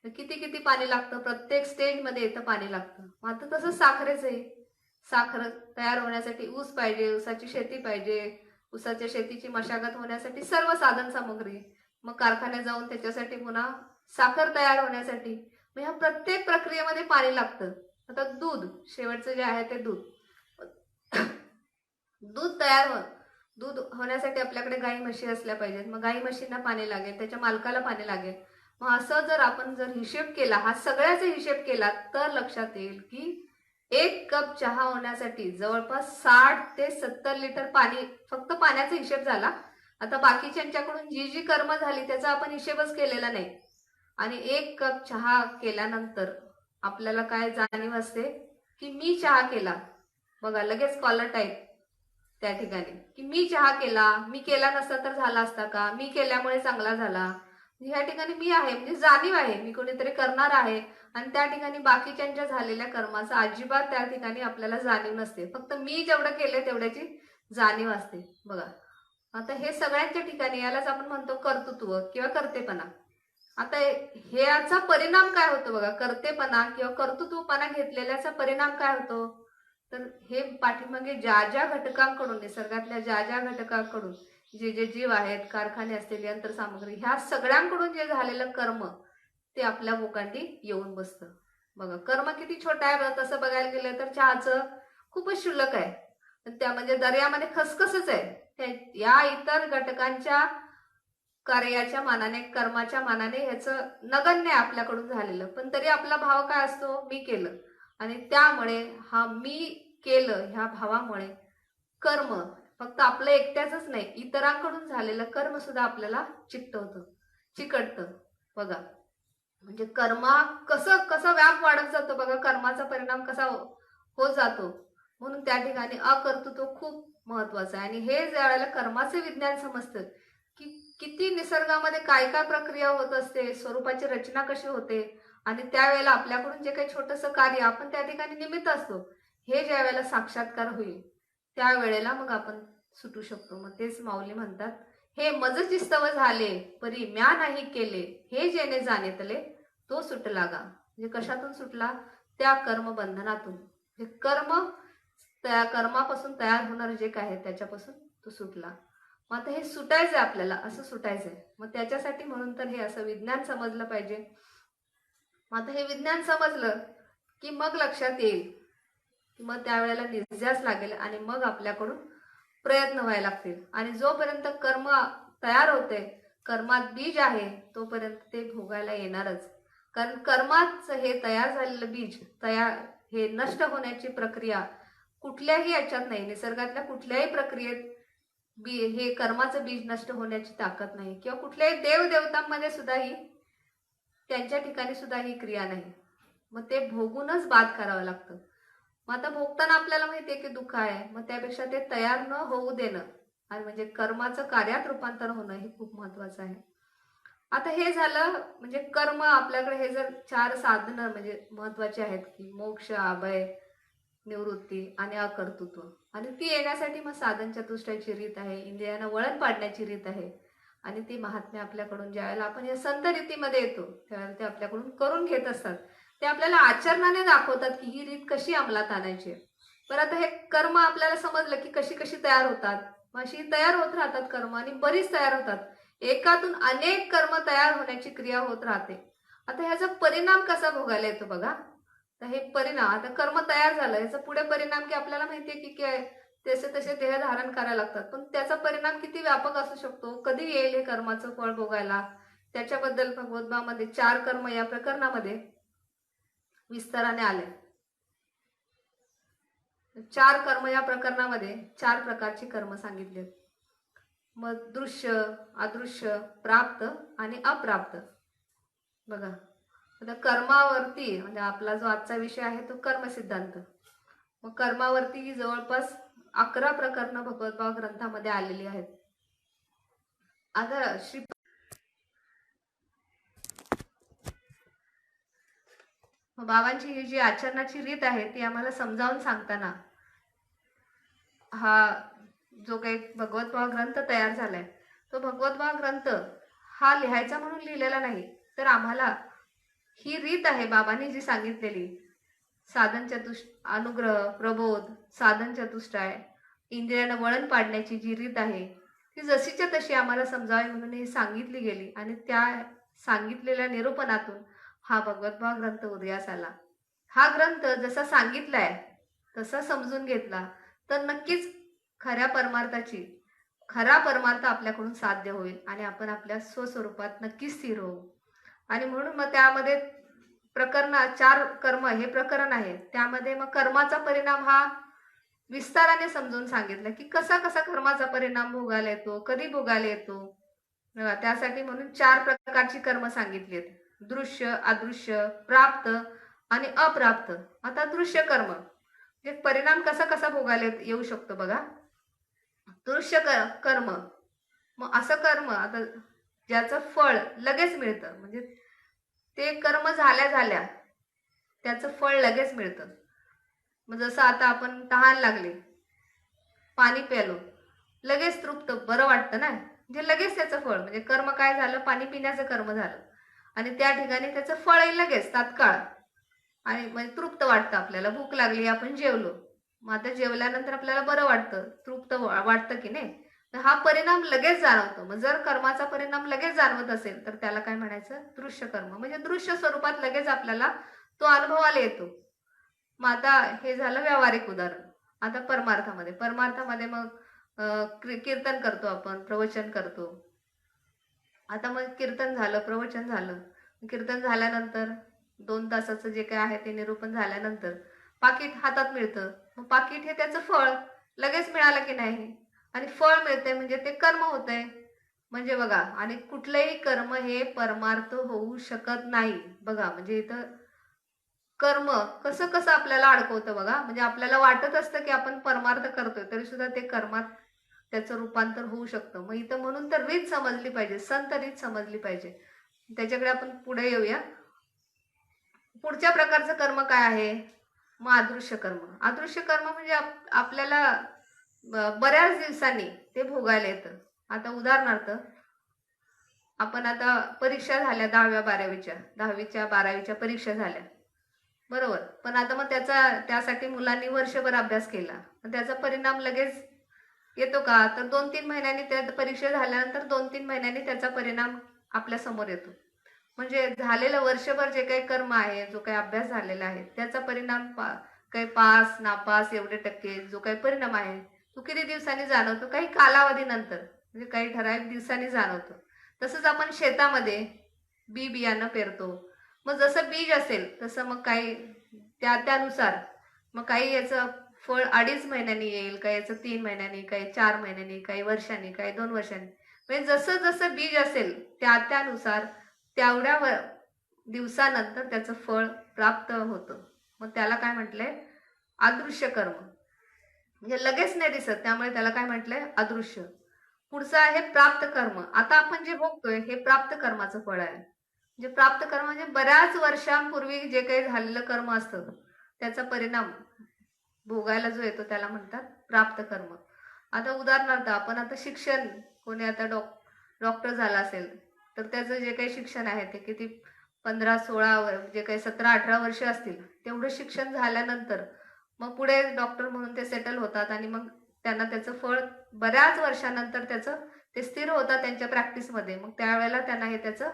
किती किती पाणी लागतं, प्रत्येक स्टेजमध्ये इथं पाणी लागतं. मग आता तसं साखरेचं आहे. साखर तयार होण्यासाठी ऊस पाहिजे, ऊसाची शेती पाहिजे, ऊसाच्या शेतीची मशागत होण्यासाठी सर्व साधन सामग्री, मग कारखान्यात जाऊन त्याच्यासाठी पुन्हा साखर तयार होण्यासाठी, मग ह्या प्रत्येक प्रक्रियेमध्ये पाणी लागतं. आता दूध, शेवटचं जे आहे ते दूध. दूध होण्यासाठी आपल्याकडे गाई म्हशी असल्या पाहिजेत. मग गाई म्हशींना पाणी लागेल, त्याच्या मालकाला पाणी लागेल. मग असं जर आपण हिशेब केला, हा सगळ्याचा हिशेब केला, तर लक्षात येईल की 1 कप चहा होण्यासाठी जवळपास 60 ते 70 लिटर पाणी. फक्त पाण्याचा हिशेब झाला. आता बाकीच्यांच्याकडून जी जी कर्म झाली त्याचा आपण हिशेबच केलेला नाही. आणि 1 कप चहा केल्यानंतर आपल्याला काय जाणीव असते की मी चहा केला. बघा, लगेच कॉलर टाईप त्या ठिकाणी की मी चहा केला, मी केला नसता तर झाला असता का, मी केल्यामुळे चांगला झाला. ह्या ठिकाणी मी आहे म्हणजे जाणीव आहे, मी कोणीतरी करणार आहे. आणि त्या ठिकाणी बाकीच्यांच्या झालेल्या कर्माचा अजिबात त्या ठिकाणी आपल्याला जाणीव नसते. फक्त मी जेवढं केलंय तेवढ्याची जाणीव असते. बघा, आता हे सगळ्यांच्या ठिकाणी, यालाच आपण म्हणतो कर्तृत्व किंवा कर्तेपणा. आता ह्याचा परिणाम काय होतो बघा, कर्तेपणा किंवा कर्तृत्वपणा घेतलेल्याचा परिणाम काय होतो. तर हे पाठीमागे ज्या ज्या घटकांकडून, निसर्गातल्या ज्या ज्या घटकांकडून जे जे जीव आहेत, कारखाने असतील, यंत्रसामग्री, ह्या सगळ्यांकडून जे झालेलं कर्म ते आपल्या बोकांडी येऊन बसतं. बघा, कर्म किती छोटं आहे. तसं बघायला गेलं तर चहाचं खूपच क्षुल्लक आहे. त्या म्हणजे दर्यामध्ये खसखसच आहे. या इतर घटकांच्या कार्याच्या मानाने, कर्माच्या मानाने ह्याचं नगण्य आहे आपल्याकडून झालेलं. पण तरी आपला भाव काय असतो, मी केलं. आणि त्यामुळे हा मी केलं ह्या भावामुळे कर्म फक्त आपलं एकट्याच नाही, इतरांकडून झालेलं कर्म सुद्धा आपल्याला चिकटतं. बघा, म्हणजे कर्मा कसं कसं व्याप वाढत जातो बघा, कर्माचा परिणाम कसा होत जातो. म्हणून त्या ठिकाणी अकर्तृत्व खूप महत्वाचं आहे. आणि हे ज्या वेळेला कर्माचे विज्ञान समजतं की किती निसर्गामध्ये काय काय प्रक्रिया होत असते, स्वरूपाची रचना कशी होते, आणि त्यावेळेला आपल्याकडून जे काही छोटंसं कार्य आपण त्या ठिकाणी निमित्त असतो, हे ज्या वेळेला साक्षात्कार होईल त्यावेळेला मग आपण सुटू शकतो. मग तेच माऊली म्हणतात, हे मज चिस्तव झाले परी म्या नाही केले, हे जेणे जाणेतले तो सुटला गा. म्हणजे कशातून सुटला, त्या कर्मबंधनातून. हे त्या कर्मापासून तयार होणार जे काय आहे त्याच्यापासून तो सुटला. मग आता हे सुटायचंय आपल्याला, असं सुटायचंय. मग त्याच्यासाठी म्हणून तर हे असं विज्ञान समजलं पाहिजे. मग आता हे विज्ञान समजलं की मग लक्षात येईल की मग त्यावेळेला निश्वास लागेल आणि मग आपल्याकडून प्रयत्न व्हायला लागतील. आणि जोपर्यंत कर्म तयार होते, कर्मात बीज आहे, तोपर्यंत ते भोगायला येणारच. कारण कर्मात हे तयार झालेलं बीज हे नष्ट होण्याची प्रक्रिया कुठल्याही याच्यात नाही. निसर्गातल्या कुठल्याही प्रक्रियेत हे कर्माचं बीज नष्ट होण्याची ताकद नाही. किंवा कुठल्याही देवदेवतांमध्ये सुद्धा त्यांच्या ठिकाणी सुद्धा ही क्रिया नाही. मग ते भोगूनच बाद करावं लागतं. मग आता भोगताना आपल्याला माहितीये की दुःख आहे, मग त्यापेक्षा ते तयार न होऊ देणं आणि म्हणजे कर्माचं कार्यात रूपांतर होणं हे खूप महत्वाचं आहे. आता हे झालं म्हणजे कर्म. आपल्याकडे हे जर 4 साधनं म्हणजे महत्वाचे आहेत की मोक्ष, अभय, निवृत्ती आणि अकर्तृत्व. आणि ती येण्यासाठी मग साधन चतुष्टयाची रीत आहे, इंद्रियांना वळण पाडण्याची रीत आहे. आणि ती महात्म्य आपल्याकडून ज्यावेळेला आपण या संत रीतीमध्ये येतो त्यावेळेला ते आपल्याकडून करून घेत असतात. ते आपल्याला आचरणाने दाखवतात की ही रीत कशी अंमलात आणायची. पण आता हे कर्म आपल्याला समजलं की कशी कशी तयार होतात. मग अशी तयार होत राहतात कर्म आणि बरीच तयार होतात. एकातून अनेक कर्म तयार होण्याची क्रिया होत राहते. आता ह्याचा परिणाम कसा भोगायला येतो बघा. तर हे परिणाम, आता कर्म तयार झालं, याचा पुढे परिणाम की आपल्याला माहितीये की काय तसे तसे देह धारण करायला लागतात. पण त्याचा परिणाम किती व्यापक असू शकतो, कधी येईल हे कर्माचं फळ भोगायला, त्याच्याबद्दल भगवद्गीतामध्ये 4 कर्म या प्रकरणामध्ये विस्ताराने आले. 4 कर्म या प्रकरणामध्ये 4 प्रकारची कर्म सांगितली. मग दृश्य, अदृश्य, प्राप्त आणि अप्राप्त. बघा आता कर्मावरती म्हणजे आपला जो आजचा विषय आहे तो कर्म सिद्धांत. मग कर्मावरती ही जवळपास 11 प्रकरणं भगवद्गीता ग्रंथामध्ये आलेली आहेत. आता बाबांची ही जी आचरणाची रीत आहे ती आम्हाला समजावून सांगताना हा जो काही भगवद्गीता ग्रंथ तयार झालाय तो भगवद्गीता ग्रंथ हा लिहायचा म्हणून लिहिलेला नाही, तर आम्हाला ही रीत आहे बाबांनी जी सांगितलेली साधन अनुग्रह, प्रबोध, साधन चतुष्टय, इंद्रियांना वळण पाडण्याची जी रीत आहे ती जशीच्या तशी आम्हाला समजावी म्हणून ही सांगितली गेली. आणि त्या सांगितलेल्या निरूपणातून हा भगवद्गीता ग्रंथ उदयास आला. हा ग्रंथ जसा सांगितलाय तसा समजून घेतला तर नक्कीच खऱ्या खरा परमार्थ आपल्याकडून साध्य होईल आणि आपण आपल्या स्वस्वरूपात नक्कीच स्थिर होऊ. आणि म्हणून मग त्यामध्ये प्रकरण 4 कर्म हे प्रकरण आहे. त्यामध्ये मग कर्माचा परिणाम हा विस्ताराने समजून सांगितलं की कसा कसा कर्माचा परिणाम भोगायला येतो, कधी भोगायला येतो. त्यासाठी म्हणून 4 प्रकारची कर्म सांगितली आहेत. दृश्य, अदृश्य, प्राप्त आणि अप्राप्त. आता दृश्य कर्म म्हणजे परिणाम कसा कसा भोगायला येऊ शकतो बघा. दृश्य कर्म, मग असं कर्म आता ज्याचं फळ लगेच मिळतं, म्हणजे ते कर्म झाल्या त्याचं फळ लगेच मिळतं. मग जसं आता आपण तहान लागली, पाणी प्यालो, लगेच तृप्त बरं वाटतं ना, म्हणजे लगेच त्याचं फळ म्हणजे कर्म काय झालं, पाणी पिण्याचं कर्म झालं आणि त्या ठिकाणी त्याचं फळही लगेच तात्काळ. आणि म्हणजे तृप्त वाटतं, आपल्याला भूक लागली, आपण जेवलो, मग आता जेवल्यानंतर आपल्याला बरं वाटतं, तृप्त वाटतं की नाही. तर हा परिणाम लगेच जाणवतो. मग जर कर्माचा परिणाम लगेच जाणवत असेल तर त्याला काय म्हणायचं, दृश्य कर्म. म्हणजे दृश्य स्वरूपात लगेच आपल्याला तो अनुभवाला येतो. मग आता हे झालं व्यावहारिक उदाहरण. आता परमार्थामध्ये मग कीर्तन करतो आपण, प्रवचन करतो. आता मग कीर्तन झालं, प्रवचन झालं, कीर्तन झाल्यानंतर 2 तासाचं जे काय आहे ते निरूपण झाल्यानंतर पाकिट हातात मिळतं. मग पाकिट हे त्याचं फळ लगेच मिळालं की नाही, आणि फळ मिळते म्हणजे ते कर्म होतंय. म्हणजे बघा, आणि कुठलंही कर्म हे परमार्थ होऊ शकत नाही. बघा म्हणजे इथं कर्म कसं कसं आपल्याला अडकवतं बघा. म्हणजे आपल्याला वाटत असतं की आपण परमार्थ करतोय तरी सुद्धा ते कर्मात त्याचं रूपांतर होऊ शकतं. मग इथं म्हणून तर रीत समजली पाहिजे, संत रीत समजली पाहिजे. त्याच्याकडे आपण पुढे येऊया. पुढच्या प्रकारचं कर्म काय आहे, मग अदृश्य कर्म. अदृश्य कर्म म्हणजे आपल्याला बऱ्याच दिवसांनी ते भोगायला येतं. आता उदाहरणार्थ आपण आता परीक्षा झाल्या 10वी 12वीच्या परीक्षा झाल्या, बरोबर. पण आता मग त्यासाठी मुलांनी वर्षभर अभ्यास केला, त्याचा परिणाम लगेच येतो का, तर 2-3 महिन्यांनी त्या परीक्षा झाल्यानंतर 2-3 महिन्यांनी त्याचा परिणाम आपल्या समोर येतो. म्हणजे झालेलं वर्षभर जे काही कर्म आहे, जो काही अभ्यास झालेला आहे त्याचा परिणाम काही पास नापास एवढे टक्के जो काही परिणाम आहे तो किती दिवसांनी जाणवतो, काही कालावधीनंतर, म्हणजे काही ठराविक दिवसांनी जाणवतो. तसंच आपण शेतामध्ये बियाणं पेरतो. मग जसं बीज असेल तसं मग काही त्यानुसार मग काही याचं फळ 2.5 महिन्यांनी येईल, काही याचं 3 महिन्यांनी, काही 4 महिन्यांनी, काही वर्षांनी, काही 2 वर्षांनी. म्हणजे जसं जसं बीज असेल त्यानुसार तेवढ्या दिवसानंतर त्याचं फळ प्राप्त होतं. मग त्याला काय म्हटलंय, अदृश्य कर्म. म्हणजे लगेच नाही दिसत, त्यामुळे त्याला काय म्हटलंय, अदृश्य. पुढचं आहे प्राप्त कर्म. आता आपण जे भोगतोय हे प्राप्त कर्माचं फळ आहे. म्हणजे प्राप्त कर्म म्हणजे बऱ्याच वर्षांपूर्वी जे काही झालेलं कर्म असतं त्याचा परिणाम भोगायला जो येतो त्याला म्हणतात प्राप्त कर्म. आता उदाहरणार्थ आपण आता शिक्षण, कोणी आता डॉक्टर झाला असेल तर त्याचं जे काही शिक्षण आहे ते किती 15-16 जे काही 17-18 वर्ष असतील तेवढं शिक्षण झाल्यानंतर मग पुढे डॉक्टर म्हणून ते सेटल होतात आणि मग त्यांना त्याचं फळ बऱ्याच वर्षानंतर त्याचं ते स्थिर होतात त्यांच्या प्रॅक्टिसमध्ये. मग त्यावेळेला त्यांना हे त्याचं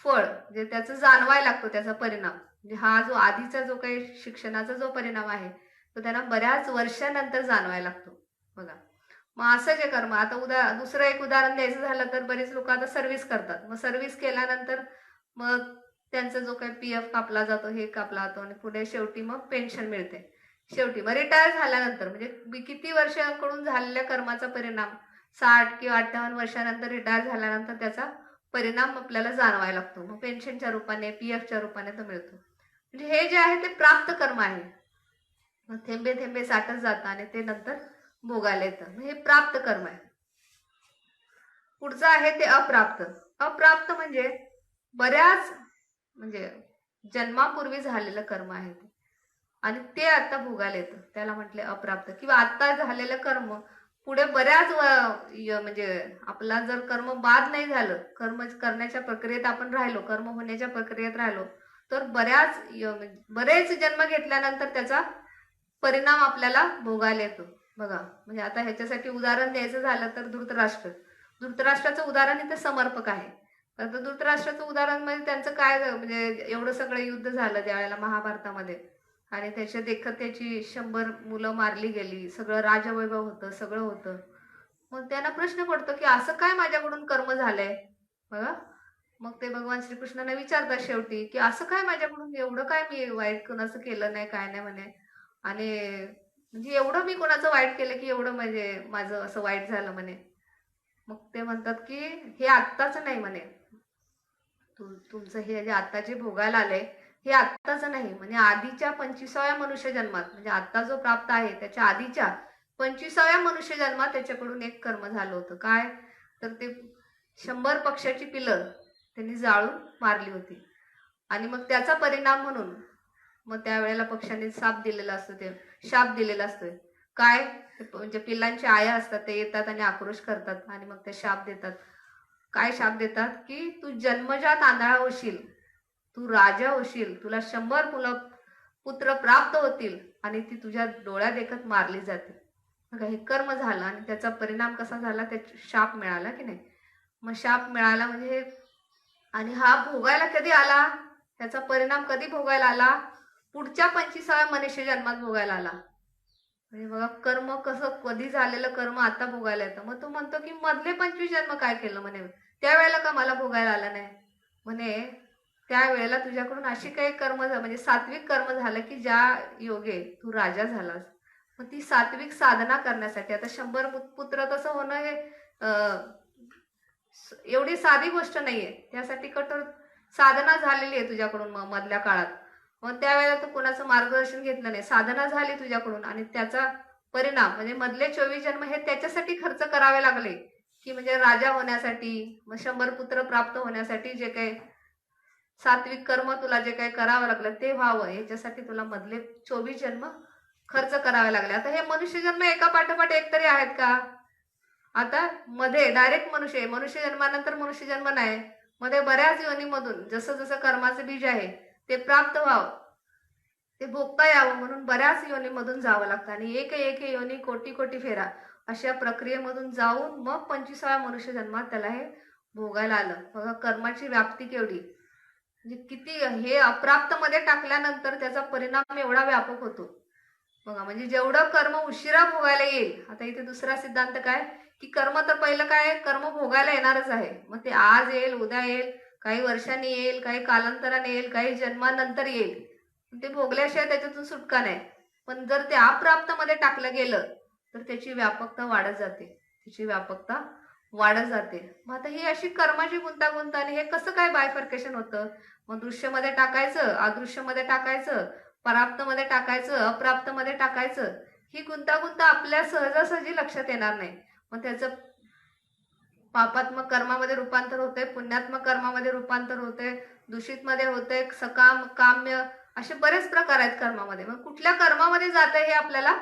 फळ जे त्याचं जाणवायला लागतो त्याचा परिणाम. म्हणजे हा जो आधीचा जो काही शिक्षणाचा जो परिणाम आहे तो त्यांना बऱ्याच वर्षानंतर जाणवायला लागतो बघा. मग असं जे कर्म आता दुसरं एक उदाहरण द्यायचं झालं तर बरेच लोक आता सर्व्हिस करतात. मग सर्व्हिस केल्यानंतर मग त्यांचा जो काही PF कापला जातो हे कापला जातो आणि पुढे शेवटी मग पेन्शन मिळते. शेवटी मग रिटायर झाल्यानंतर म्हणजे किती वर्षांकडून झालेल्या कर्माचा परिणाम 60 किंवा 58 वर्षानंतर रिटायर झाल्यानंतर त्याचा परिणाम आपल्याला जाणवायला लागतो. मग पेन्शनच्या रूपाने PFच्या रूपाने तो मिळतो. म्हणजे हे जे आहे ते प्राप्त कर्म आहे. मग थेंबे थेंबे साठत जातं आणि ते नंतर भोगायला येतं. हे प्राप्त कर्म आहे. पुढचं आहे ते अप्राप्त. अप्राप्त म्हणजे बऱ्याच म्हणजे जन्मापूर्वी झालेलं कर्म आहे ते आणि ते आता भोगायला येतं त्याला म्हटले अप्राप्त. किंवा आता झालेलं कर्म पुढे बऱ्याच म्हणजे आपला जर कर्म बाद नाही झालं, कर्म करण्याच्या प्रक्रियेत आपण राहिलो, कर्म होण्याच्या प्रक्रियेत राहिलो तर बरेच जन्म घेतल्यानंतर त्याचा परिणाम आपल्याला भोगायला येतो बघा. म्हणजे आता ह्याच्यासाठी उदाहरण द्यायचं झालं तर धृतराष्ट्राचं उदाहरण इथे समर्पक आहे. तर धृतराष्ट्राचं उदाहरण म्हणजे त्यांचं काय म्हणजे एवढं सगळं युद्ध झालं त्यावेळेला महाभारतामध्ये आणि त्याच्या देखत त्याची 100 मुलं मारली गेली, सगळं राजवैभव होतं, सगळं होतं. मग त्यांना प्रश्न पडतो की असं काय माझ्याकडून कर्म झालंय बघा. मग ते भगवान श्रीकृष्णाने विचारतात शेवटी की असं काय माझ्याकडून, एवढं काय मी वाईट कोणाचं केलं नाही काय नाही म्हणे. आणि म्हणजे एवढं मी कोणाचं वाईट केलं की एवढं म्हणजे माझं असं वाईट झालं म्हणे. मग ते म्हणतात की हे आत्ताच नाही म्हणे, तुमचं हे जे आता जे भोगायला आलंय हे आत्ताच नाही म्हणजे आधीच्या 25व्या मनुष्य जन्मात, म्हणजे आता जो प्राप्त आहे त्याच्या आधीच्या 25व्या मनुष्य जन्मात त्याच्याकडून एक कर्म झालं होतं. काय तर ते 100 पक्ष्याची पिलं त्यांनी जाळून मारली होती आणि मग त्याचा परिणाम म्हणून मग त्यावेळेला पक्ष्यांनी शाप दिलेला असतोय. काय म्हणजे पिल्लांची आया असतात ते येतात आणि आक्रोश करतात आणि मग ते शाप देतात. काय शाप देतात की तू जन्मजात आंधळा होशील, तू राजा होशील, तुला 100 पुत्र प्राप्त होतील आणि ती तुझ्या डोळ्या देखत मारली जातील. मग हे कर्म झालं आणि त्याचा परिणाम कसा झाला, त्या शाप मिळाला की नाही. मग शाप मिळाला म्हणजे आणि हा भोगायला कधी आला, त्याचा परिणाम कधी भोगायला आला, पुढच्या 25व्या मनुष्य जन्मात भोगायला आला. म्हणजे बघा कर्म कसं कधी झालेलं कर्म आता भोगायला येतं. मग तो म्हणतो की मधले 25 जन्म काय केलं म्हणे, त्यावेळेला का मला भोगायला आलं नाही म्हणे. त्यावेळेला तुझ्याकडून अशी काही कर्म म्हणजे सात्विक कर्म झालं की ज्या योगे तू राजा झालास. मग ती सात्विक साधना करण्यासाठी आता 100 पुत्र तसं होणं हे एवढी साधी गोष्ट नाहीये. त्यासाठी कठोर साधना झालेली आहे तुझ्याकडून मधल्या काळात. मग त्यावेळेला तू कोणाचं मार्गदर्शन घेतलं नाही, साधना झाली तुझ्याकडून आणि त्याचा परिणाम म्हणजे मधले 24 जन्म हे त्याच्यासाठी खर्च करावे लागले की म्हणजे राजा होण्यासाठी, मग 100 पुत्र प्राप्त होण्यासाठी जे काही सात्विक कर्म तुला जे काही करावं लागलं ते व्हावं याच्यासाठी तुला मधले 24 जन्म खर्च करावे लागले. आता हे मनुष्य जन्म एका पाठोपाठ एक तरी आहेत का. आता मध्ये डायरेक्ट मनुष्य जन्मानंतर मनुष्य जन्म नाही, मध्ये बऱ्याच योनीमधून जसं जसं कर्माचं बीज आहे ते प्राप्त व्हावं, ते भोगता यावं म्हणून बऱ्याच योनीमधून जावं लागतं आणि एक योनी कोटी कोटी फेरा अशा प्रक्रियेमधून जाऊन मग 25व्या मनुष्य जन्मात त्याला हे भोगायला आलं. बघा कर्माची व्याप्ती केवढी, म्हणजे किती हे अप्राप्त मध्ये टाकल्यानंतर त्याचा परिणाम एवढा व्यापक होतो बघा. म्हणजे जेवढं कर्म उशिरा भोगायला येईल. आता इथे दुसरा सिद्धांत काय की कर्म तर पहिलं काय, कर्म भोगायला येणारच आहे. मग ते आज येईल, उद्या येईल, काही वर्षांनी येईल, काही कालांतराने येईल, काही जन्मानंतर येईल, ते भोगल्याशिवाय त्याच्यातून सुटका नाही. पण जर ते अप्राप्त मध्ये टाकलं गेलं तर त्याची व्यापकता वाढत जाते. मग आता ही अशी कर्माची गुंतागुंत आणि हे कसं काय बायफर्केशन होतं. मग दृश्यमध्ये टाकायचं, अदृश्यमध्ये टाकायचं, प्राप्त मध्ये टाकायचं, अप्राप्त मध्ये टाकायचं, ही गुंतागुंत आपल्या सहजासहजी लक्षात येणार नाही. मग त्याचं पापात्मक कर्मामध्ये रूपांतर होते, पुण्यात्मक कर्मामध्ये रूपांतर होते, दूषित मध्ये होते, सकाम, काम्य, असे बरेच प्रकार आहेत कर्मामध्ये. मग कुठल्या कर्मामध्ये जाते हे आपल्याला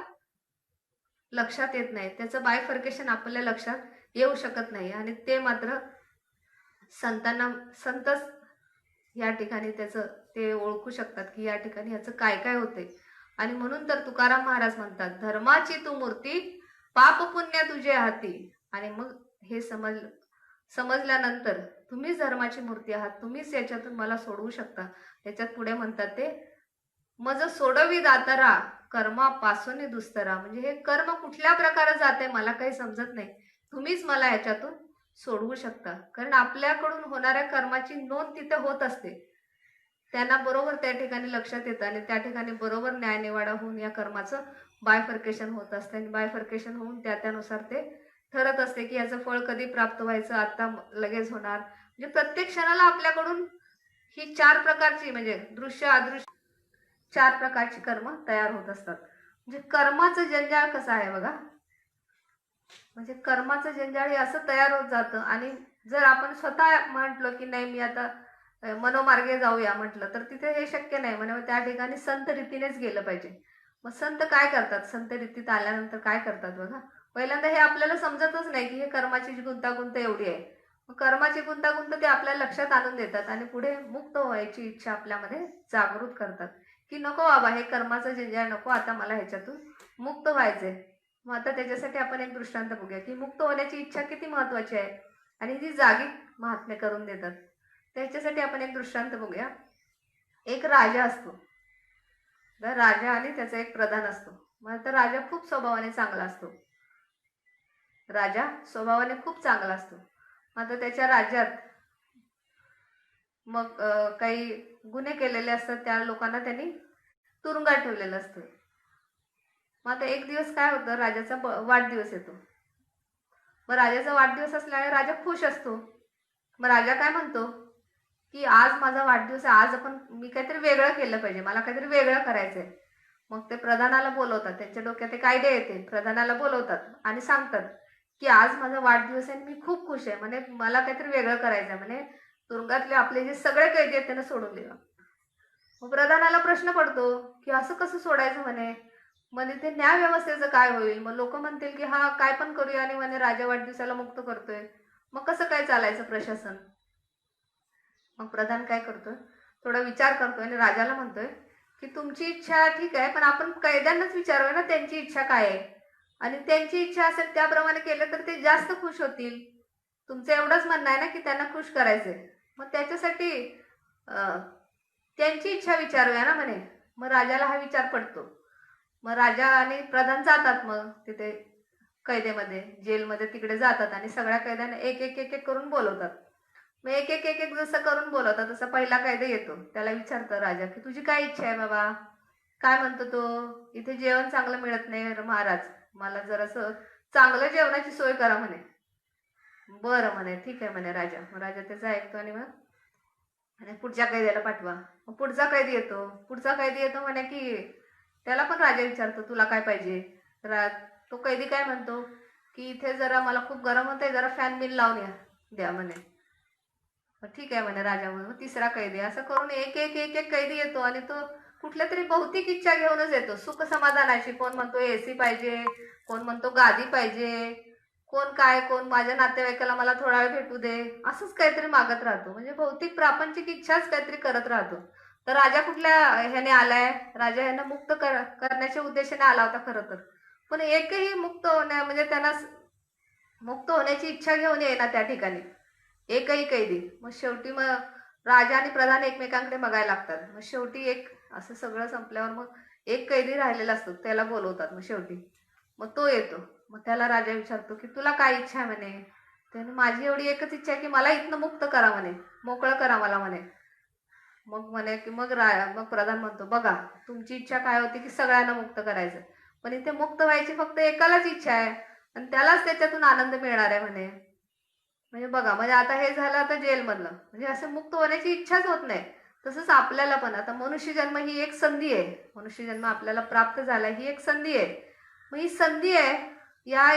लक्षात येत नाही, त्याचं बायफर्केशन आपल्या लक्षात येऊ शकत नाही. आणि ते मात्र संतच या ठिकाणी त्याचं ते ओळखू शकतात की या ठिकाणी याचं काय काय होते. आणि म्हणून तर तुकाराम महाराज म्हणतात, धर्माची तू मूर्ती, पाप पुण्य तुझे हाती. आणि मग हे समजल्यानंतर तुम्हीच धर्माची मूर्ती आहात, तुम्हीच याच्यातून मला सोडवू शकता. त्याच्यात पुढे म्हणतात ते, मज सोडवी दातरा कर्मापासून दुस्तरा. म्हणजे हे कर्म कुठल्या प्रकारे जाते मला काही समजत नाही, तुम्हीच मला याच्यातून सोडवू शकता. कारण आपल्याकडून होणाऱ्या कर्माची नोंद तिथे होत असते, त्यांना बरोबर त्या ठिकाणी लक्षात येतं आणि त्या ठिकाणी बरोबर न्यायनिवाडा होऊन या कर्माचं बायफर्केशन होत असते. आणि बायफर्केशन होऊन त्यानुसार ते ठरत असते की याचं फळ कधी प्राप्त व्हायचं, आता लगेच होणार. म्हणजे प्रत्येक क्षणाला आपल्याकडून ही 4 प्रकारची, म्हणजे दृश्य अदृश्य 4 प्रकारची कर्म तयार होत असतात. म्हणजे कर्माचं जंजाळ कसं आहे बघा, म्हणजे कर्माचं जंजाळ हे असं तयार होत जातं. आणि जर आपण स्वतः म्हटलो की नाही मी आता मनोमार्गे जाऊया म्हटलं तर तिथे हे शक्य नाही. म्हणजे त्या ठिकाणी संत रीतीनेच गेलं पाहिजे. मग संत काय करतात, संत रीतीत आल्यानंतर काय करतात बघा, पहिल्यांदा हे आपल्याला समजतच नाही की हे कर्माची गुंतागुंत एवढी आहे. मग कर्माची गुंतागुंत ते आपल्याला लक्षात आणून देतात आणि पुढे मुक्त व्हायची इच्छा आपल्यामध्ये जागृत करतात की नको बाबा हे कर्माचं जंजाळ नको, आता मला ह्याच्यातून मुक्त व्हायचंय. मग आता त्याच्यासाठी आपण एक दृष्टांत बघूया की मुक्त होण्याची इच्छा किती महत्वाची आहे आणि ती जागी महात्म्य करून देतात. त्याच्यासाठी आपण एक दृष्टांत बघूया. एक राजा असतो, राजा आणि त्याचा एक प्रधान असतो. मग तर राजा खूप स्वभावाने चांगला असतो, राजा स्वभावाने खूप चांगला असतो. मग त्याच्या राज्यात मग काही गुन्हे केलेले असतात, त्या लोकांना त्यांनी तुरुंगात ठेवलेलं असतं. मग आता एक दिवस काय होतं, राजाचा वाढदिवस येतो. मग राजाचा वाढदिवस असल्याने राजा खुश असतो. मग राजा काय म्हणतो की आज माझा वाढदिवस आहे, आज मी काहीतरी वेगळं केलं पाहिजे, मला काहीतरी वेगळं करायचंय. मग ते प्रधानाला बोलवतात, त्यांच्या डोक्यात एक आयडिया येते, प्रधानाला बोलवतात आणि सांगतात की आज माझा वाढदिवस आहे, मी खूप खुश आहे, म्हणजे मला काहीतरी वेगळं करायचं आहे, म्हणजे तुरुंगातले आपले जे सगळे कैदी आहेत त्यांना सोडून देवा. मग प्रधानाला प्रश्न पडतो की असं कसं सोडायचं, म्हणजे ते न्याय व्यवस्थेचं काय होईल. मग लोक म्हणतील की हा काय पण करूया आणि म्हणे राजा वाढदिवसाला मुक्त करतोय, मग कसं काय चालायचं प्रशासन. मग प्रधान काय करतोय, थोडा विचार करतोय आणि राजाला म्हणतोय की तुमची इच्छा ठीक आहे, पण आपण कैद्यांनाच विचारूया ना त्यांची इच्छा काय आहे, आणि त्यांची इच्छा असेल त्याप्रमाणे केलं तर ते जास्त खुश होतील. तुमचं एवढंच म्हणणं आहे ना की त्यांना खुश करायचंय, मग त्याच्यासाठी त्यांची इच्छा विचारूया ना म्हणे. मग राजाला हा विचार पडतो. मग राजा आणि प्रधान जातात, मग तिथे कैदेमध्ये जेलमध्ये तिकडे जातात आणि सगळ्या कैद्यांना एक एक एक एक करून बोलवतात. मग एक एक एक एक जसं करून बोलवतात तसा पहिला कैदी येतो, त्याला विचारतं राजा की तुझी काय इच्छा आहे बाबा. काय म्हणतो तो, इथे जेवण चांगलं मिळत नाही महाराज, मला जरासं चांगलं जेवणाची सोय करा म्हणे. बरं म्हणे, ठीक आहे म्हणे राजा. मग राजा त्याचं ऐकतो आणि मग पुढच्या कैद्याला पाठवा. मग पुढचा कैदी येतो म्हणे की त्याला पण राजा विचारतो तुला काय पाहिजे. तो कैदी काय म्हणतो की इथे जरा मला खूप गरम होतंय, जरा फॅन बिल लावून द्या म्हणे. ठीक आहे म्हणे राजा. म्हणून तिसरा कैदी, असं करून एक एक एक एक कैदी येतो आणि तो कुठल्या तरी भौतिक इच्छा घेऊनच येतो, सुख समाधानाची. कोण म्हणतो एसी पाहिजे, कोण म्हणतो गादी पाहिजे, कोण माझ्या नातेवाईकाला मला थोडा वेळ भेटू दे, असंच काहीतरी मागत राहतो. म्हणजे भौतिक प्रापंचिक इच्छाच काहीतरी करत राहतो. तर राजा कुठल्या ह्याने आलाय, राजा ह्यांना मुक्त करण्याच्या उद्देशाने आला होता खरं तर. पण एकही मुक्त म्हणजे त्यांना मुक्त होण्याची इच्छा घेऊन येईना त्या ठिकाणी एकही कैदी. मग शेवटी मग राजा आणि प्रधान एकमेकांकडे बघायला लागतात. मग शेवटी एक असं सगळं संपल्यावर मग एक कैदी राहिलेला असतो, त्याला बोलवतात. मग शेवटी मग तो येतो. मग त्याला राजा विचारतो की तुला काय इच्छा आहे म्हणे. त्याने माझी एवढी एकच इच्छा आहे की मला इथनं मुक्त करा म्हणे, मोकळं करा मला म्हणे. मग म्हणे की मग प्रधान म्हणतो बघा तुमची इच्छा काय होती की सगळ्यांना मुक्त करायचं, पण इथे मुक्त व्हायची फक्त एकालाच इच्छा आहे आणि त्यालाच त्याच्यातून आनंद मिळणार आहे म्हणे. म्हणजे बघा, म्हणजे आता हे झालं आता जेलमधलं, म्हणजे असं मुक्त होण्याची इच्छाच होत नाही. तसंच आपल्याला पण आता मनुष्य जन्म ही एक संधी आहे, मनुष्य जन्म आपल्याला प्राप्त झाला ही एक संधी आहे. मग ही संधी आहे, या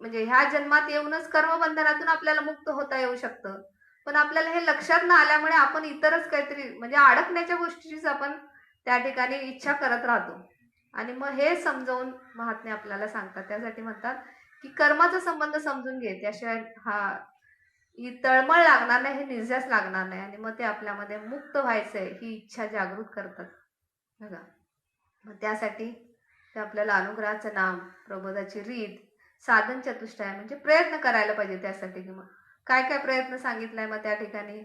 म्हणजे ह्या जन्मात येऊनच कर्मबंधनातून आपल्याला मुक्त होता येऊ शकतं. पण आपल्याला हे लक्षात न आल्यामुळे आपण इतरच काहीतरी म्हणजे अडकण्याच्या गोष्टीचीच आपण त्या ठिकाणी इच्छा करत राहतो. आणि मग हे समजावून महात्मे आपल्याला सांगतात. त्यासाठी म्हणतात की कर्माचा संबंध समजून घे, त्याशिवाय ही तळमळ लागणार नाही, हे निश्वास लागणार नाही. आणि मग ते आपल्यामध्ये मुक्त व्हायचंय ही इच्छा जागृत करतात बघा. मग त्यासाठी ते आपल्याला अनुग्रहाचं नाम, प्रबोधाची रीत, साधन चतुष्टय म्हणजे प्रयत्न करायला पाहिजे त्यासाठी. की मग काय काय प्रयत्न सांगितलाय मग त्या ठिकाणी.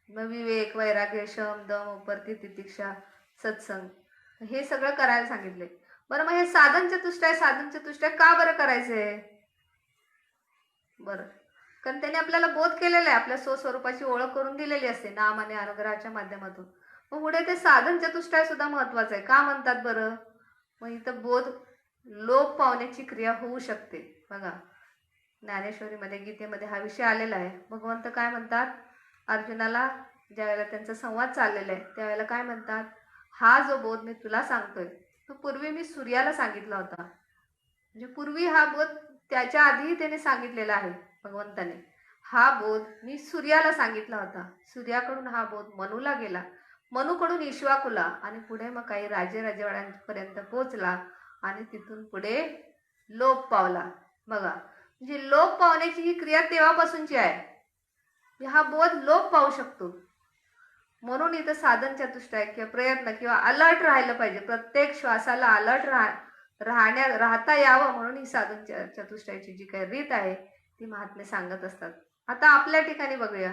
मग विवेक, वैराग्य, शम, दम, उपर्ती, तितिक्षा, सत्संग हे सगळं करायला सांगितले. बरं मग हे साधन चतुष्टय का बरं करायचंय? बरं, कारण त्याने आपल्याला बोध केलेला आहे, आपल्या स्वस्वरूपाची ओळख करून दिलेली असते नाम आणि अनुग्रहाच्या माध्यमातून. मग पुढे ते साधन चतुष्टय सुद्धा महत्वाचं आहे. का म्हणतात बरं? मग इथं बोध लोप पावण्याची क्रिया होऊ शकते बघा. ज्ञानेश्वरीमध्ये, गीतेमध्ये हा विषय आलेला आहे. भगवंत काय म्हणतात अर्जुनाला, ज्यावेळेला त्यांचा संवाद चाललेला आहे त्यावेळेला काय म्हणतात, हा जो बोध मी तुला सांगतोय तो पूर्वी मी सूर्याला सांगितला होता. म्हणजे पूर्वी हा बोध त्याच्या आधीही त्याने सांगितलेला आहे भगवंताने. हा बोध मी सूर्याला सांगितला होता. सूर्याकडून हा बोध मनुला गेला, मनुकडून ईश्वाकुला, आणि पुढे मग काही राजे राजवाड्यांपर्यंत पोहोचला आणि तिथून पुढे लोप पावला बघा. म्हणजे लोप पावण्याची ही क्रिया तेव्हापासूनची आहे. हा बोध लोप पावू शकतो. म्हणून इथं साधन चतुष्टय किंवा प्रयत्न किंवा अलर्ट राहिलं पाहिजे. प्रत्येक श्वासाला अलर्ट राहता यावं म्हणून ही साधन चतुष्टयाची जी काही रीत आहे ती महात्मे सांगत असतात. आता आपल्या ठिकाणी बघूया.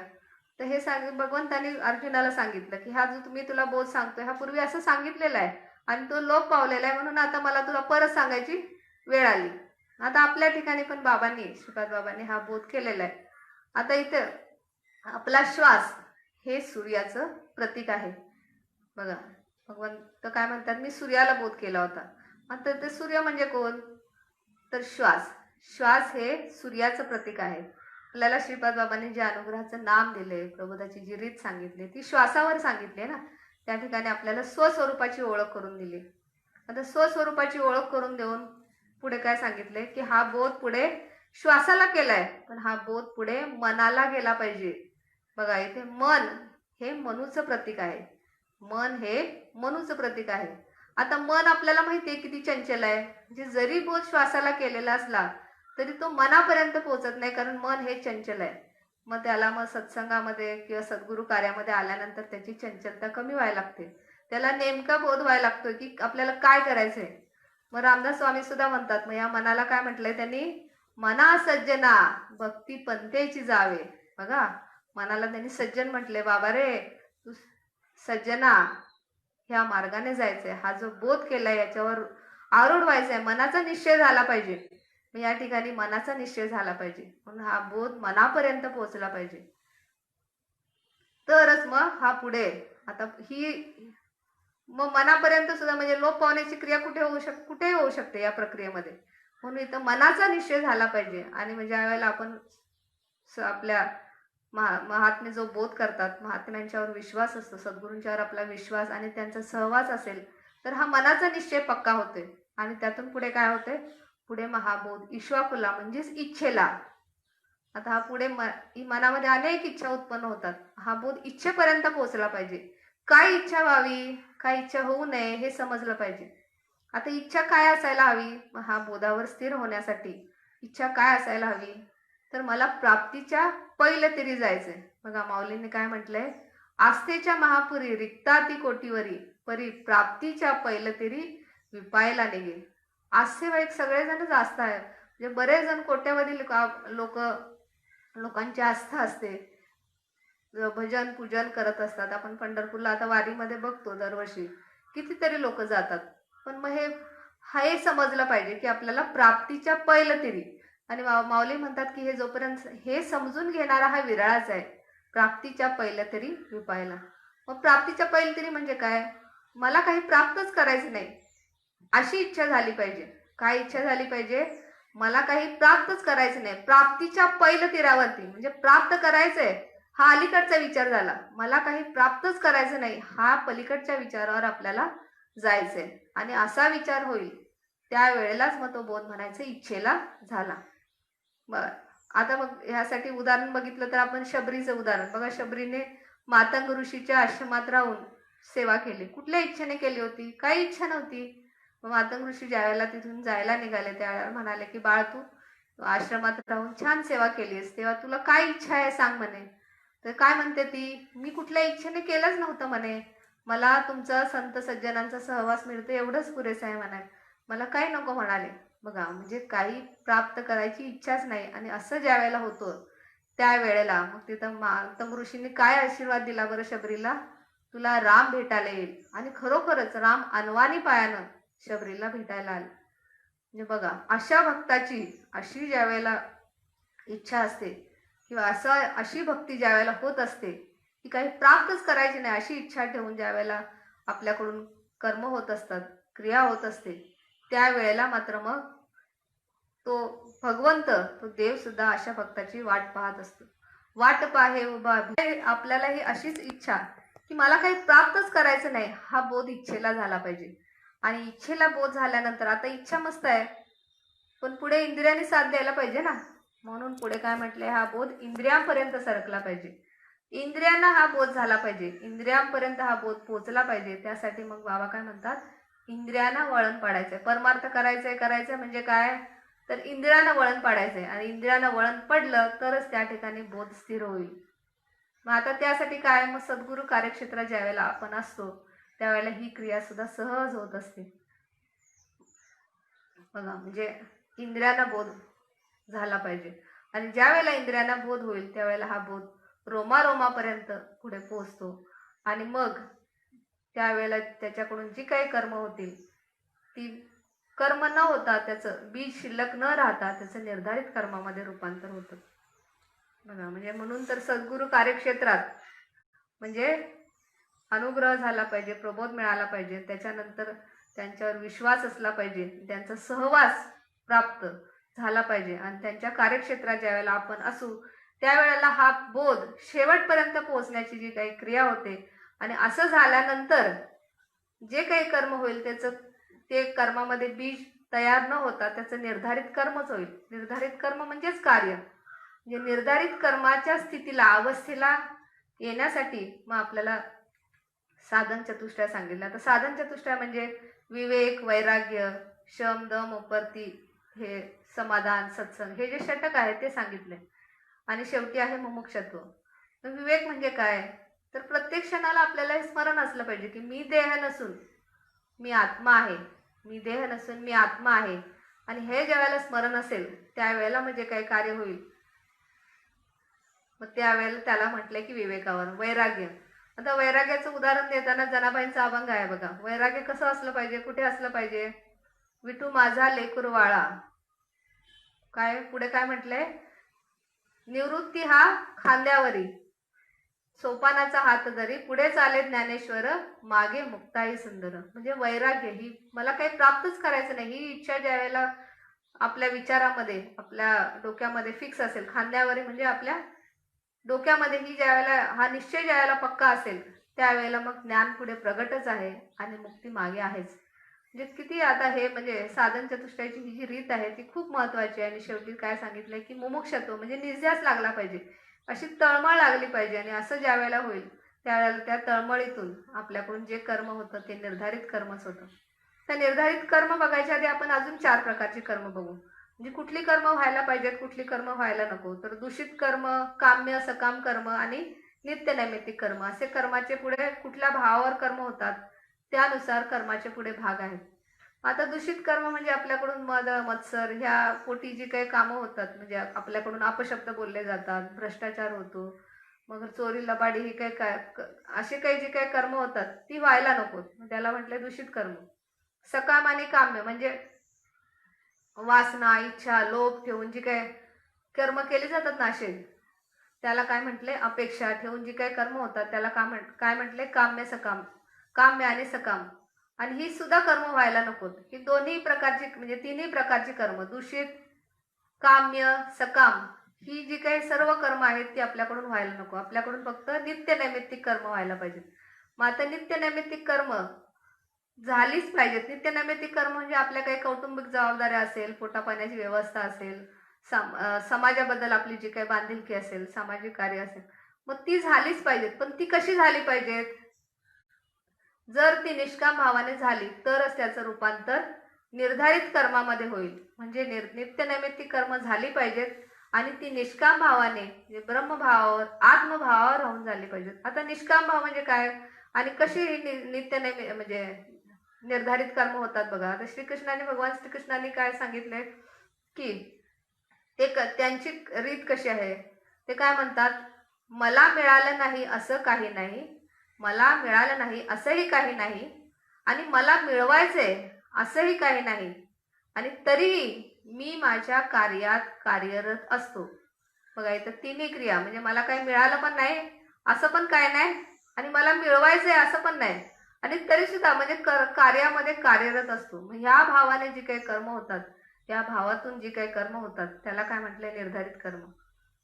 तर हे भगवंतानी अर्जुनाला सांगितलं की हा जो मी तुला बोध सांगतोय हा पूर्वी असं सांगितलेला आहे आणि तो लोप पावलेला आहे, म्हणून आता मला तुला परत सांगायची वेळ आली. आता आपल्या ठिकाणी पण श्रीपाद बाबांनी हा बोध केलेला आहे. आता इथं आपला श्वास हे सूर्याचं प्रतीक आहे बघा. भगवंत काय म्हणतात, मी सूर्याला बोध केला होता. आता ते सूर्य म्हणजे कोण, तर श्वास हे सूर्याचं प्रतीक आहे. आपल्याला श्रीपाद बाबांनी जे अनुग्रहाचं नाम दिले, प्रबोधाची जी रीत सांगितली ती श्वासावर सांगितली ना. त्या ठिकाणी आपल्याला स्वस्वरूपाची ओळख करून दिली. आता स्वस्वरूपाची ओळख करून देऊन पुढे काय सांगितले की हा बोध पुढे श्वासाला केलाय, पण हा बोध पुढे मनाला गेला पाहिजे बघा. इथे मन हे मनुचं प्रतीक आहे. मन हे मनुचं प्रतीक आहे. आता मन आपल्याला माहिती आहे किती चंचल आहे. म्हणजे जरी बोध श्वासाला केलेला असला तरी तो मनापर्यंत पोहोचत नाही, कारण मन हे चंचल आहे. मग त्याला मग सत्संगामध्ये किंवा सद्गुरु कार्यामध्ये आल्यानंतर त्याची चंचलता कमी व्हायला लागते. त्याला नेमका बोध व्हायला लागतोय की आपल्याला काय करायचंय. मग रामदास स्वामी सुद्धा म्हणतात, मग या मनाला काय म्हटलंय त्यांनी, मना सज्जना भक्ती पंथेची जावे बघा. मनाला त्यांनी सज्जन म्हटले, बाबा रे तू सज्जना ह्या मार्गाने जायचंय, हा जो बोध केलाय याच्यावर आरूढ व्हायचंय, मनाचा निश्चय झाला पाहिजे. या ठिकाणी मनाचा निश्चय झाला पाहिजे, म्हणून हा बोध मनापर्यंत पोहोचला पाहिजे, तरच मग हा पुढे. आता ही मग मनापर्यंत सुद्धा म्हणजे लोप पावण्याची क्रिया कुठे होऊ शकते या प्रक्रियेमध्ये. म्हणून इथं मनाचा निश्चय झाला पाहिजे. आणि म्हणजे ज्यावेळेला आपण आपल्या महात्मे जो बोध करतात, महात्म्यांच्यावर विश्वास असतो, सद्गुरूंच्यावर आपला विश्वास आणि त्यांचा सहवास असेल तर हा मनाचा निश्चय पक्का होतोय. आणि त्यातून पुढे काय होते, पुढे महाबोध ईश्वाकुला म्हणजेच इच्छेला. आता हा पुढे मनामध्ये अनेक इच्छा उत्पन्न होतात. हा बोध इच्छेपर्यंत पोहोचला पाहिजे. काय इच्छा व्हावी, काय इच्छा होऊ नये हे समजलं पाहिजे. आता इच्छा काय असायला हवी, हा बोधावर स्थिर होण्यासाठी इच्छा काय असायला हवी, तर मला प्राप्तीच्या पैलतीरी जायचंय बघा. माऊलींनी काय म्हटलंय, आस्थेच्या महापुरी रिक्ताती कोटीवरी परी प्राप्तीच्या पैलतीरी विपायला निघे. आस्थेवाईक सगळेजणच आस्था आहे. म्हणजे बरेच जण कोट्यावधी लोकांची आस्था असते, भजन पूजन करत असतात. आपण पंढरपूरला आता वारीमध्ये बघतो दरवर्षी कितीतरी लोक जातात. पण मग हे समजलं पाहिजे की आपल्याला प्राप्तीच्या पैलतीरी. आणि माऊली म्हणतात की हे जोपर्यंत हे समजून घेणारा हा विरळाच आहे. प्राप्तीच्या पैलतीरी विपायला. मग प्राप्तीच्या पैलतीरी म्हणजे काय, मला काही प्राप्तच करायचं नाही अशी इच्छा झाली पाहिजे. काय इच्छा झाली पाहिजे, मला काही प्राप्तच करायचं नाही. प्राप्तीच्या पैलतीरावरती म्हणजे प्राप्त करायचंय हा अलीकडचा विचार झाला. मला काही प्राप्तच करायचं नाही हा पलीकडच्या विचारावर आपल्याला जायचंय. आणि असा विचार होईल त्यावेळेलाच मग तो बोध म्हणायचा इच्छेला झाला. बघा, आता मग ह्यासाठी उदाहरण बघितलं तर आपण शबरीचं उदाहरण बघा. शबरीने मातंग ऋषीच्या आश्रमात राहून सेवा केली. कुठल्या इच्छेने केली होती? काही इच्छा नव्हती. मग मातंग ऋषी ज्यावेळेला तिथून जायला निघाले त्यावेळेला म्हणाले की बाळ, तू आश्रमात राहून छान सेवा केलीस, तेव्हा तुला काय इच्छा आहे सांग म्हणे. तर काय म्हणते ती, मी कुठल्या इच्छेने केलंच नव्हतं म्हणे, मला तुमचा संत सज्जनांचा सहवास मिळतो एवढंच पुरेसं आहे म्हणाले, मला काही नको म्हणाले. बघा, म्हणजे काही प्राप्त करायची इच्छाच नाही. आणि असं ज्या वेळेला होतं त्यावेळेला मग तिथं मातंग ऋषींनी काय आशीर्वाद दिला बरं शबरीला, तुला राम भेटायला येईल. आणि खरोखरच राम अनवाणी पायानं शबरीला भेटायला आले. म्हणजे बघा, अशा भक्ताची अशी ज्या वेळेला इच्छा असते किंवा अशी भक्ती ज्या वेळेला होत असते की काही प्राप्तच करायची नाही अशी इच्छा ठेवून ज्या वेळेला आपल्याकडून कर्म होत असतात, क्रिया होत असते, त्यावेळेला मात्र मग तो भगवंत, तो देव सुद्धा अशा भक्ताची वाट पाहत असतो. वाट पाहे उभा. आपल्याला ही अशीच इच्छा की मला काही प्राप्तच करायचं नाही, हा बोध इच्छेला झाला पाहिजे. आणि इच्छेला बोध झाल्यानंतर आता इच्छा मस्त आहे, पण पुढे इंद्रियांनी साथ द्यायला पाहिजे ना. म्हणून पुढे काय म्हटलंय, हा बोध इंद्रियांपर्यंत सरकला पाहिजे, इंद्रियांना हा बोध झाला पाहिजे, इंद्रियांपर्यंत हा बोध पोहोचला पाहिजे. त्यासाठी मग बाबा काय म्हणतात, इंद्रियांना वळण पाडायचंय. परमार्थ करायचंय म्हणजे काय, तर इंद्रियांना वळण पाडायचंय. आणि इंद्रियांना वळण पडलं तरच त्या ठिकाणी बोध स्थिर होईल. मग आता त्यासाठी काय, मग सद्गुरू कार्यक्षेत्रात ज्यावेळेला आपण असतो त्यावेळेला ही क्रिया सुद्धा सहज होत असते. बघा, म्हणजे इंद्रियांना बोध झाला पाहिजे. आणि ज्या वेळेला इंद्रियांना बोध होईल त्यावेळेला हा बोध रोमारोमापर्यंत पुढे पोहोचतो. आणि मग त्यावेळेला त्याच्याकडून जी काही कर्म होतील ती कर्म न होता, त्याचं बीज शिल्लक न राहता त्याचं निर्धारित कर्मामध्ये रूपांतर होतं. बघा, म्हणजे म्हणून तर सद्गुरू कार्यक्षेत्रात म्हणजे अनुग्रह झाला पाहिजे, प्रबोध मिळाला पाहिजे, त्याच्यानंतर त्यांच्यावर विश्वास असला पाहिजे, त्यांचा सहवास प्राप्त झाला पाहिजे. आणि त्यांच्या कार्यक्षेत्रात ज्यावेळेला आपण असू त्यावेळेला हा बोध शेवटपर्यंत पोहोचण्याची जी काही क्रिया होते, आणि असं झाल्यानंतर जे काही कर्म होईल त्याचं ते कर्मामध्ये बीज तयार न होता त्याचं निर्धारित कर्मच होईल. निर्धारित कर्म म्हणजेच कार्य. म्हणजे निर्धारित कर्माच्या स्थितीला, अवस्थेला येण्यासाठी मग आपल्याला साधन चतुष्टय सांगितलं. तर साधन चतुष्टय म्हणजे विवेक, वैराग्य, शम, दम, उपरती, हे समाधान, सत्संग, हे जे षटक आहे ते सांगितले. आणि शेवटी आहे मुमुक्षत्व. विवेक म्हणजे काय, तर प्रत्येक क्षणाला आपल्याला हे स्मरण असलं पाहिजे की मी देह नसून मी आत्मा आहे, मी देह नसून मी आत्मा आहे. आणि हे ज्यावेळेला स्मरण असेल त्यावेळेला म्हणजे काय कार्य होईल, मग त्यावेळेला त्याला म्हटलंय की विवेकावर. वैराग्य, आता वैराग्याचं उदाहरण देताना जनाबाईंचा अभंग आहे बघा. वैराग्य कसं असलं पाहिजे, कुठे असलं पाहिजे, विठू माझा लेकुरवाळा. काय पुढे काय म्हटलंय, निवृत्ती हा खांद्यावरी, सोपानाचा हात धरी, पुढे चाले ज्ञानेश्वर, मागे मुक्ताई सुंदर. म्हणजे वैराग्य ही मला काही प्राप्तच करायचं नाही, ही इच्छा ज्यावेळेला आपल्या विचारामध्ये, आपल्या डोक्यामध्ये फिक्स असेल, खांद्यावरी म्हणजे आपल्या डोक्यामध्ये ही ज्यावेळेला हा निश्चय ज्यावेळेला पक्का असेल त्यावेळेला मग ज्ञान पुढे प्रगटच आहे आणि मुक्ती मागे आहेच. म्हणजे किती आता हे म्हणजे साधन चतुष्टयाची ही जी रीत आहे ती खूप महत्वाची आहे. आणि शेवटी काय सांगितलंय की मुमुक्षत्व म्हणजे निश्चयास लागला पाहिजे, अशी तळमळ लागली पाहिजे. आणि असं ज्या वेळेला होईल त्यावेळेला त्या तळमळीतून आपल्याकडून जे कर्म होतं ते निर्धारित कर्मच होतं. त्या निर्धारित कर्म बघायच्या आधी आपण अजून 4 प्रकारची कर्म बघू. म्हणजे कुठली कर्म व्हायला पाहिजेत, कुठली कर्म व्हायला नको. तर दूषित कर्म, काम्य, सकाम कर्म आणि नित्य नैमित्तिक कर्म, असे कर्माचे पुढे कुठल्या भावावर कर्म होतात त्यानुसार कर्माचे पुढे भाग आहेत. आता दूषित कर्म म्हणजे आपल्याकडून मद, मत्सर ह्या पोटी जी काही कामं होतात, म्हणजे आपल्याकडून अपशब्द बोलले जातात, भ्रष्टाचार होतो, मग चोरी, लबाडी, ही काही असे काही जे काही कर्म होतात ती व्हायला नकोत, त्याला म्हटलंय दूषित कर्म. सकाम आणि काम्य म्हणजे वासना, इच्छा, लोभ ठेवून जी काय कर्म केली जातात ना असे, त्याला काय म्हटले, अपेक्षा ठेवून जी काही कर्म होतात त्याला काय म्हटले, काम्य, सकाम. काम्य आणि सकाम, आणि ही सुद्धा कर्म व्हायला नकोत. ही दोन्ही प्रकारची म्हणजे तिन्ही प्रकारची कर्म, दूषित, काम्य, सकाम, ही जी काही सर्व कर्म आहेत ती आपल्याकडून व्हायला नको. आपल्याकडून फक्त नित्य नैमित्तिक कर्म व्हायला पाहिजेत. मग आता नित्य नैमित्तिक कर्म झालीच पाहिजेत. नित्य नैमित्तिक कर्म म्हणजे आपल्या काही कौटुंबिक जबाबदाऱ्या असेल, पोटापाण्याची व्यवस्था असेल, समाजाबद्दल आपली जी काही बांधिलकी असेल, सामाजिक कार्य असेल, मग ती झालीच पाहिजेत. पण ती कशी झाली पाहिजेत? जर ती निष्काम भावाने झाली तरच त्याचं रूपांतर निर्धारित कर्मामध्ये होईल. म्हणजे नित्यनैमित्तिक कर्म झाली पाहिजेत आणि ती निष्काम भावाने म्हणजे ब्रह्मभावावर आत्मभावावर राहून झाली पाहिजेत. आता निष्काम भाव म्हणजे काय आणि कशी नित्यनैमित्तिक म्हणजे निर्धारित कर्म होतात बघा. आता भगवान श्रीकृष्णाने काय सांगितले की त्यांची रीत कशी आहे, ते काय म्हणतात, मला मिळालं नाही असं काही नाही, मला मिळालं नाही असंही काही नाही आणि मला मिळवायचंय असंही काही नाही आणि तरीही मी माझ्या कार्यात कार्यरत असतो. बघा इथं तिन्ही क्रिया, म्हणजे मला काही मिळालं पण नाही असं पण काय नाही आणि मला मिळवायचंय असं पण नाही आणि तरी सुद्धा म्हणजे कार्यामध्ये कार्यरत असतो. ह्या भावाने जी काही कर्म होतात, या भावातून जी काही कर्म होतात त्याला काय म्हटलंय, निर्धारित कर्म.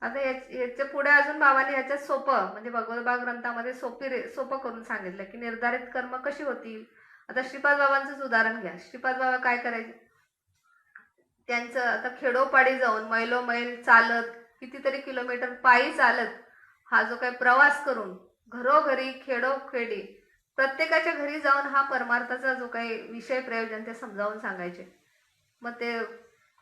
आता याच्या पुढे अजून भावाने ह्याच्यात सोपं म्हणजे भगवद्गीता ग्रंथामध्ये सोपं करून सांगितलं की निर्धारित कर्म कशी होतील. आता श्रीपाद बाबांचंच उदाहरण घ्या. श्रीपाद बाबा काय करायचे, त्यांचं आता खेडोपाडी जाऊन मैलोमैल चालत कितीतरी किलोमीटर पायी चालत हा जो काही प्रवास करून घरोघरी खेडोखेडी प्रत्येकाच्या घरी जाऊन हा परमार्थाचा जो काही विषय प्रयोजन ते समजावून सांगायचे. मग ते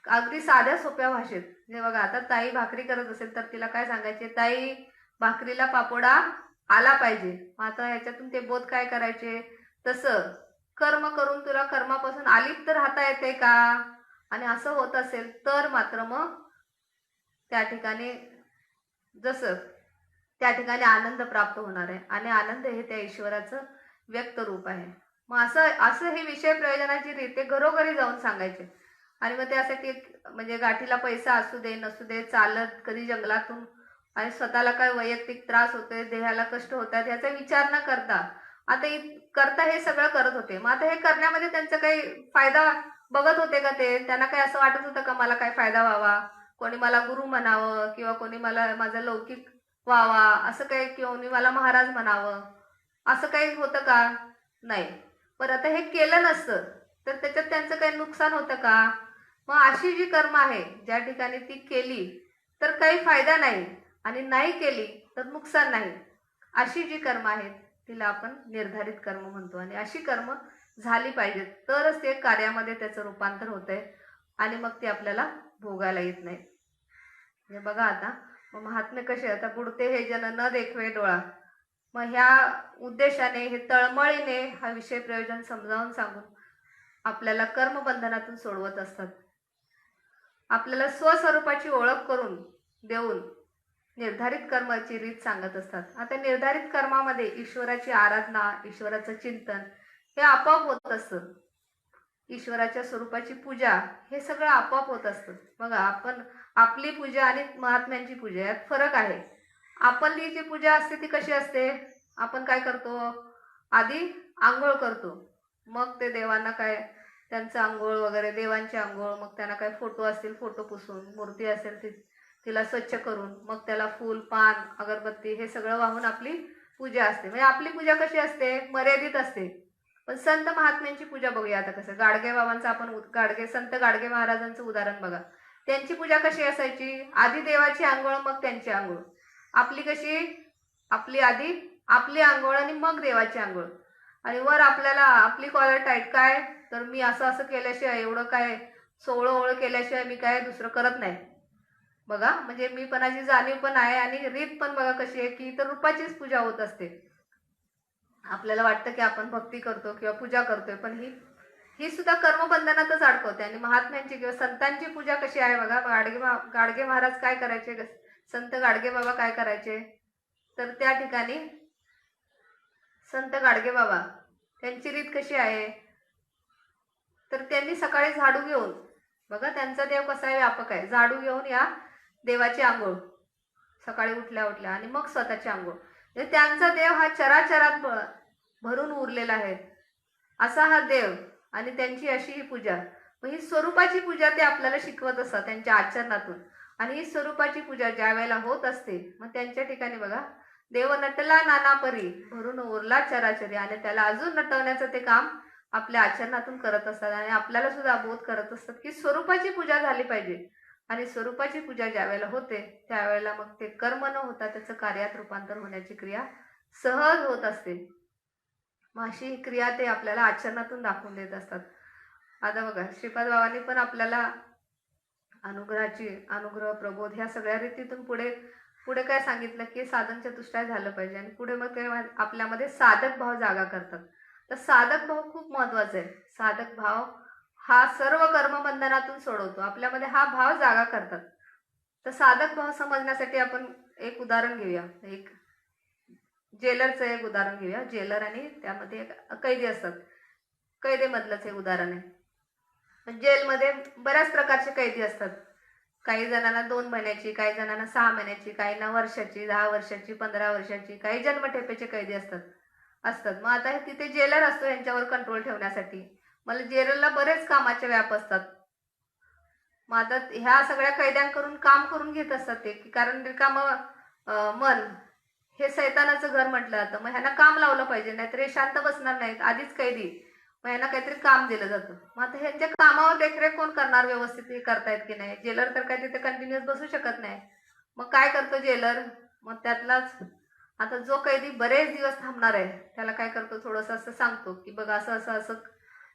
अगदी साध्या सोप्या भाषेत. म्हणजे बघा आता ताई भाकरी करत असेल तर तिला काय सांगायचे, ताई भाकरीला पापोडा आला पाहिजे. मग आता ह्याच्यातून ते बोध काय करायचे, तसं कर्म करून तुला कर्मापासून अलिप्त राहता येते का, आणि असं होत असेल तर मात्र मग त्या ठिकाणी जसं त्या ठिकाणी आनंद प्राप्त होणार आहे आणि आनंद हे त्या ईश्वराचं व्यक्त रूप आहे. मग असं हे विषय प्रयोजनाची रीत ते घरोघरी जाऊन सांगायचे. आणि मग त्यासाठी म्हणजे गाठीला पैसा असू दे नसू दे, चालत कधी जंगलातून, आणि स्वतःला काय वैयक्तिक त्रास होतोय, देहाला कष्ट होतात याचा विचार न करता आता हे सगळं करत होते. मग आता हे करण्यामध्ये त्यांचा काही फायदा बघत होते का ते, त्यांना काही असं वाटत होतं का मला काय फायदा व्हावा, कोणी मला गुरु म्हणावं किंवा कोणी मला माझं लौकिक व्हावा असं काही, किंवा कोणी मला महाराज म्हणावं असं काही होतं का, नाही. पण आता हे केलं नसतं तर त्याच्यात त्यांचं काही नुकसान होतं का. मग अशी जी कर्म आहे ज्या ठिकाणी ती केली तर काही फायदा नाही आणि नाही केली तर नुकसान नाही, अशी जी कर्म आहेत तिला आपण निर्धारित कर्म म्हणतो. आणि अशी कर्म झाली पाहिजेत तरच ते कार्यामध्ये त्याचं रूपांतर होतंय आणि मग ते आपल्याला भोगायला येत नाही. म्हणजे बघा आता मग महात्मे कसे, आता बुडते हे जन न देखवे डोळा, मग ह्या उद्देशाने हे तळमळीने हा विषय प्रयोजन समजावून सांगून आपल्याला कर्मबंधनातून सोडवत असतात. आपल्याला स्वस्वरूपाची ओळख करून देऊन निर्धारित कर्माची रीत सांगत असतात. आता निर्धारित कर्मामध्ये ईश्वराची आराधना, ईश्वराचं चिंतन हे आपोआप होत असतं. ईश्वराच्या स्वरूपाची पूजा हे सगळं आपोआप होत असतं. बघा आपली पूजा आणि महात्म्यांची पूजा यात फरक आहे. आपली जी पूजा असते ती कशी असते, आपण काय करतो, आधी आंघोळ करतो, मग ते देवांना काय त्यांचं आंघोळ वगैरे, देवांची आंघोळ, मग त्यांना काय फोटो असतील फोटो पुसून, मूर्ती असेल तिला स्वच्छ करून, मग त्याला फूल पान अगरबत्ती हे सगळं वाहून आपली पूजा असते. म्हणजे आपली पूजा कशी असते, मर्यादित असते. पण संत महात्म्यांची पूजा बघूया आता कसं. गाडगे बाबांचं आपण संत गाडगे महाराजांचं उदाहरण बघा. त्यांची पूजा कशी असायची, आधी देवाची आंघोळ मग त्यांची आंघोळ. आपली कशी, आधी आपली आंघोळ आणि मग देवाची आंघोळ. आणि वर आपल्याला आपली कॉलर टाईट, काय तर मी असं केल्याशिवाय, एवढं काय सोवळं केल्याशिवाय मी काय दुसरं करत नाही. बघा म्हणजे मी पणाची जाणीव पण आहे आणि रीत पण बघा कशी आहे की तर रूपाचीच पूजा होत असते. आपल्याला वाटतं की आपण भक्ती करतो किंवा पूजा करतोय, पण ही सुद्धा कर्मबंधनातच अडकवते. आणि महात्म्यांची किंवा संतांची पूजा कशी आहे बघा. गाडगे महाराज काय करायचे, संत गाडगे बाबा काय करायचे, तर त्या ठिकाणी संत गाडगे बाबा त्यांची रीत कशी आहे, तर त्यांनी सकाळी झाडू घेऊन, बघा त्यांचा देव कसा आहे, व्यापक आहे, झाडू घेऊन या देवाची आंघोळ सकाळी उठल्या आणि मग स्वतःची आंघोळ. म्हणजे त्यांचा देव हा चराचरात भरून उरलेला आहे असा हा देव, आणि त्यांची अशी ही पूजा. मग ही स्वरूपाची पूजा ते आपल्याला शिकवत असतात त्यांच्या आचरणातून. आणि ही स्वरूपाची पूजा ज्या वेळेला होत असते मग त्यांच्या ठिकाणी बघा, देव नटला नाना परी भरून उरला चराचरी, आणि त्याला अजून नटवण्याचं ते काम आपल्या आचरणातून करत असतात आणि आपल्याला सुद्धा बोध करत असतात की स्वरूपाची पूजा झाली पाहिजे. आणि स्वरूपाची पूजा ज्यावेळेला होते त्यावेळेला मग ते कर्म न होता त्याचं कार्यात रूपांतर होण्याची क्रिया सहज होत असते. मग अशी क्रिया ते आपल्याला आचरणातून दाखवून देत असतात. आता बघा श्रीपाद बाबांनी पण आपल्याला अनुग्रह प्रबोध ह्या सगळ्या रीतीतून पुढे पुढे काय सांगितलं की साधन चतुष्टय झालं पाहिजे आणि पुढे मग ते आपल्यामध्ये साधक भाव जागा करतात. तर साधक भाव खूप महत्वाचा आहे. साधक भाव हा सर्व कर्मबंधनातून सोडवतो. आपल्यामध्ये हा भाव जागा करतात. तर साधक भाव समजण्यासाठी आपण एक उदाहरण घेऊया. एक जेलरचं एक उदाहरण घेऊया. जेलर आणि त्यामध्ये एक कैदी असतात. कैदेमधलंच एक उदाहरण आहे. जेलमध्ये बऱ्याच प्रकारचे कैदी असतात. काही जणांना 2 महिन्याची, काही जणांना 6 महिन्याची, काहींना वर्षाची, 10 वर्षाची, 15 वर्षाची, काही जन्मठेपेचे कैदी असतात. मग आता तिथे जेलर असतो यांच्यावर कंट्रोल ठेवण्यासाठी. मला जेलरला बरेच कामाचे व्याप असतात. मग आता ह्या सगळ्या कैद्यांकडून काम करून घेत असतात ते, कारण रिकामं मन हे सैतानाचं घर म्हटलं जातं. मग ह्यांना काम लावलं पाहिजे, नाहीतर हे शांत बसणार नाहीत. आधीच कैदी, मग ह्यांना काहीतरी काम दिलं जातं. मग आता ह्यांच्या कामावर देखरेख कोण करणार? व्यवस्थित हे करतायत की नाही? जेलर तर काय तिथे कंटिन्युअस बसू शकत नाही. मग काय करतो जेलर? मग त्यातलाच आता जो कैदी बरेच दिवस थांबणार आहे त्याला काय करतो, थोडंसं असं सांगतो की बघ असं असं असं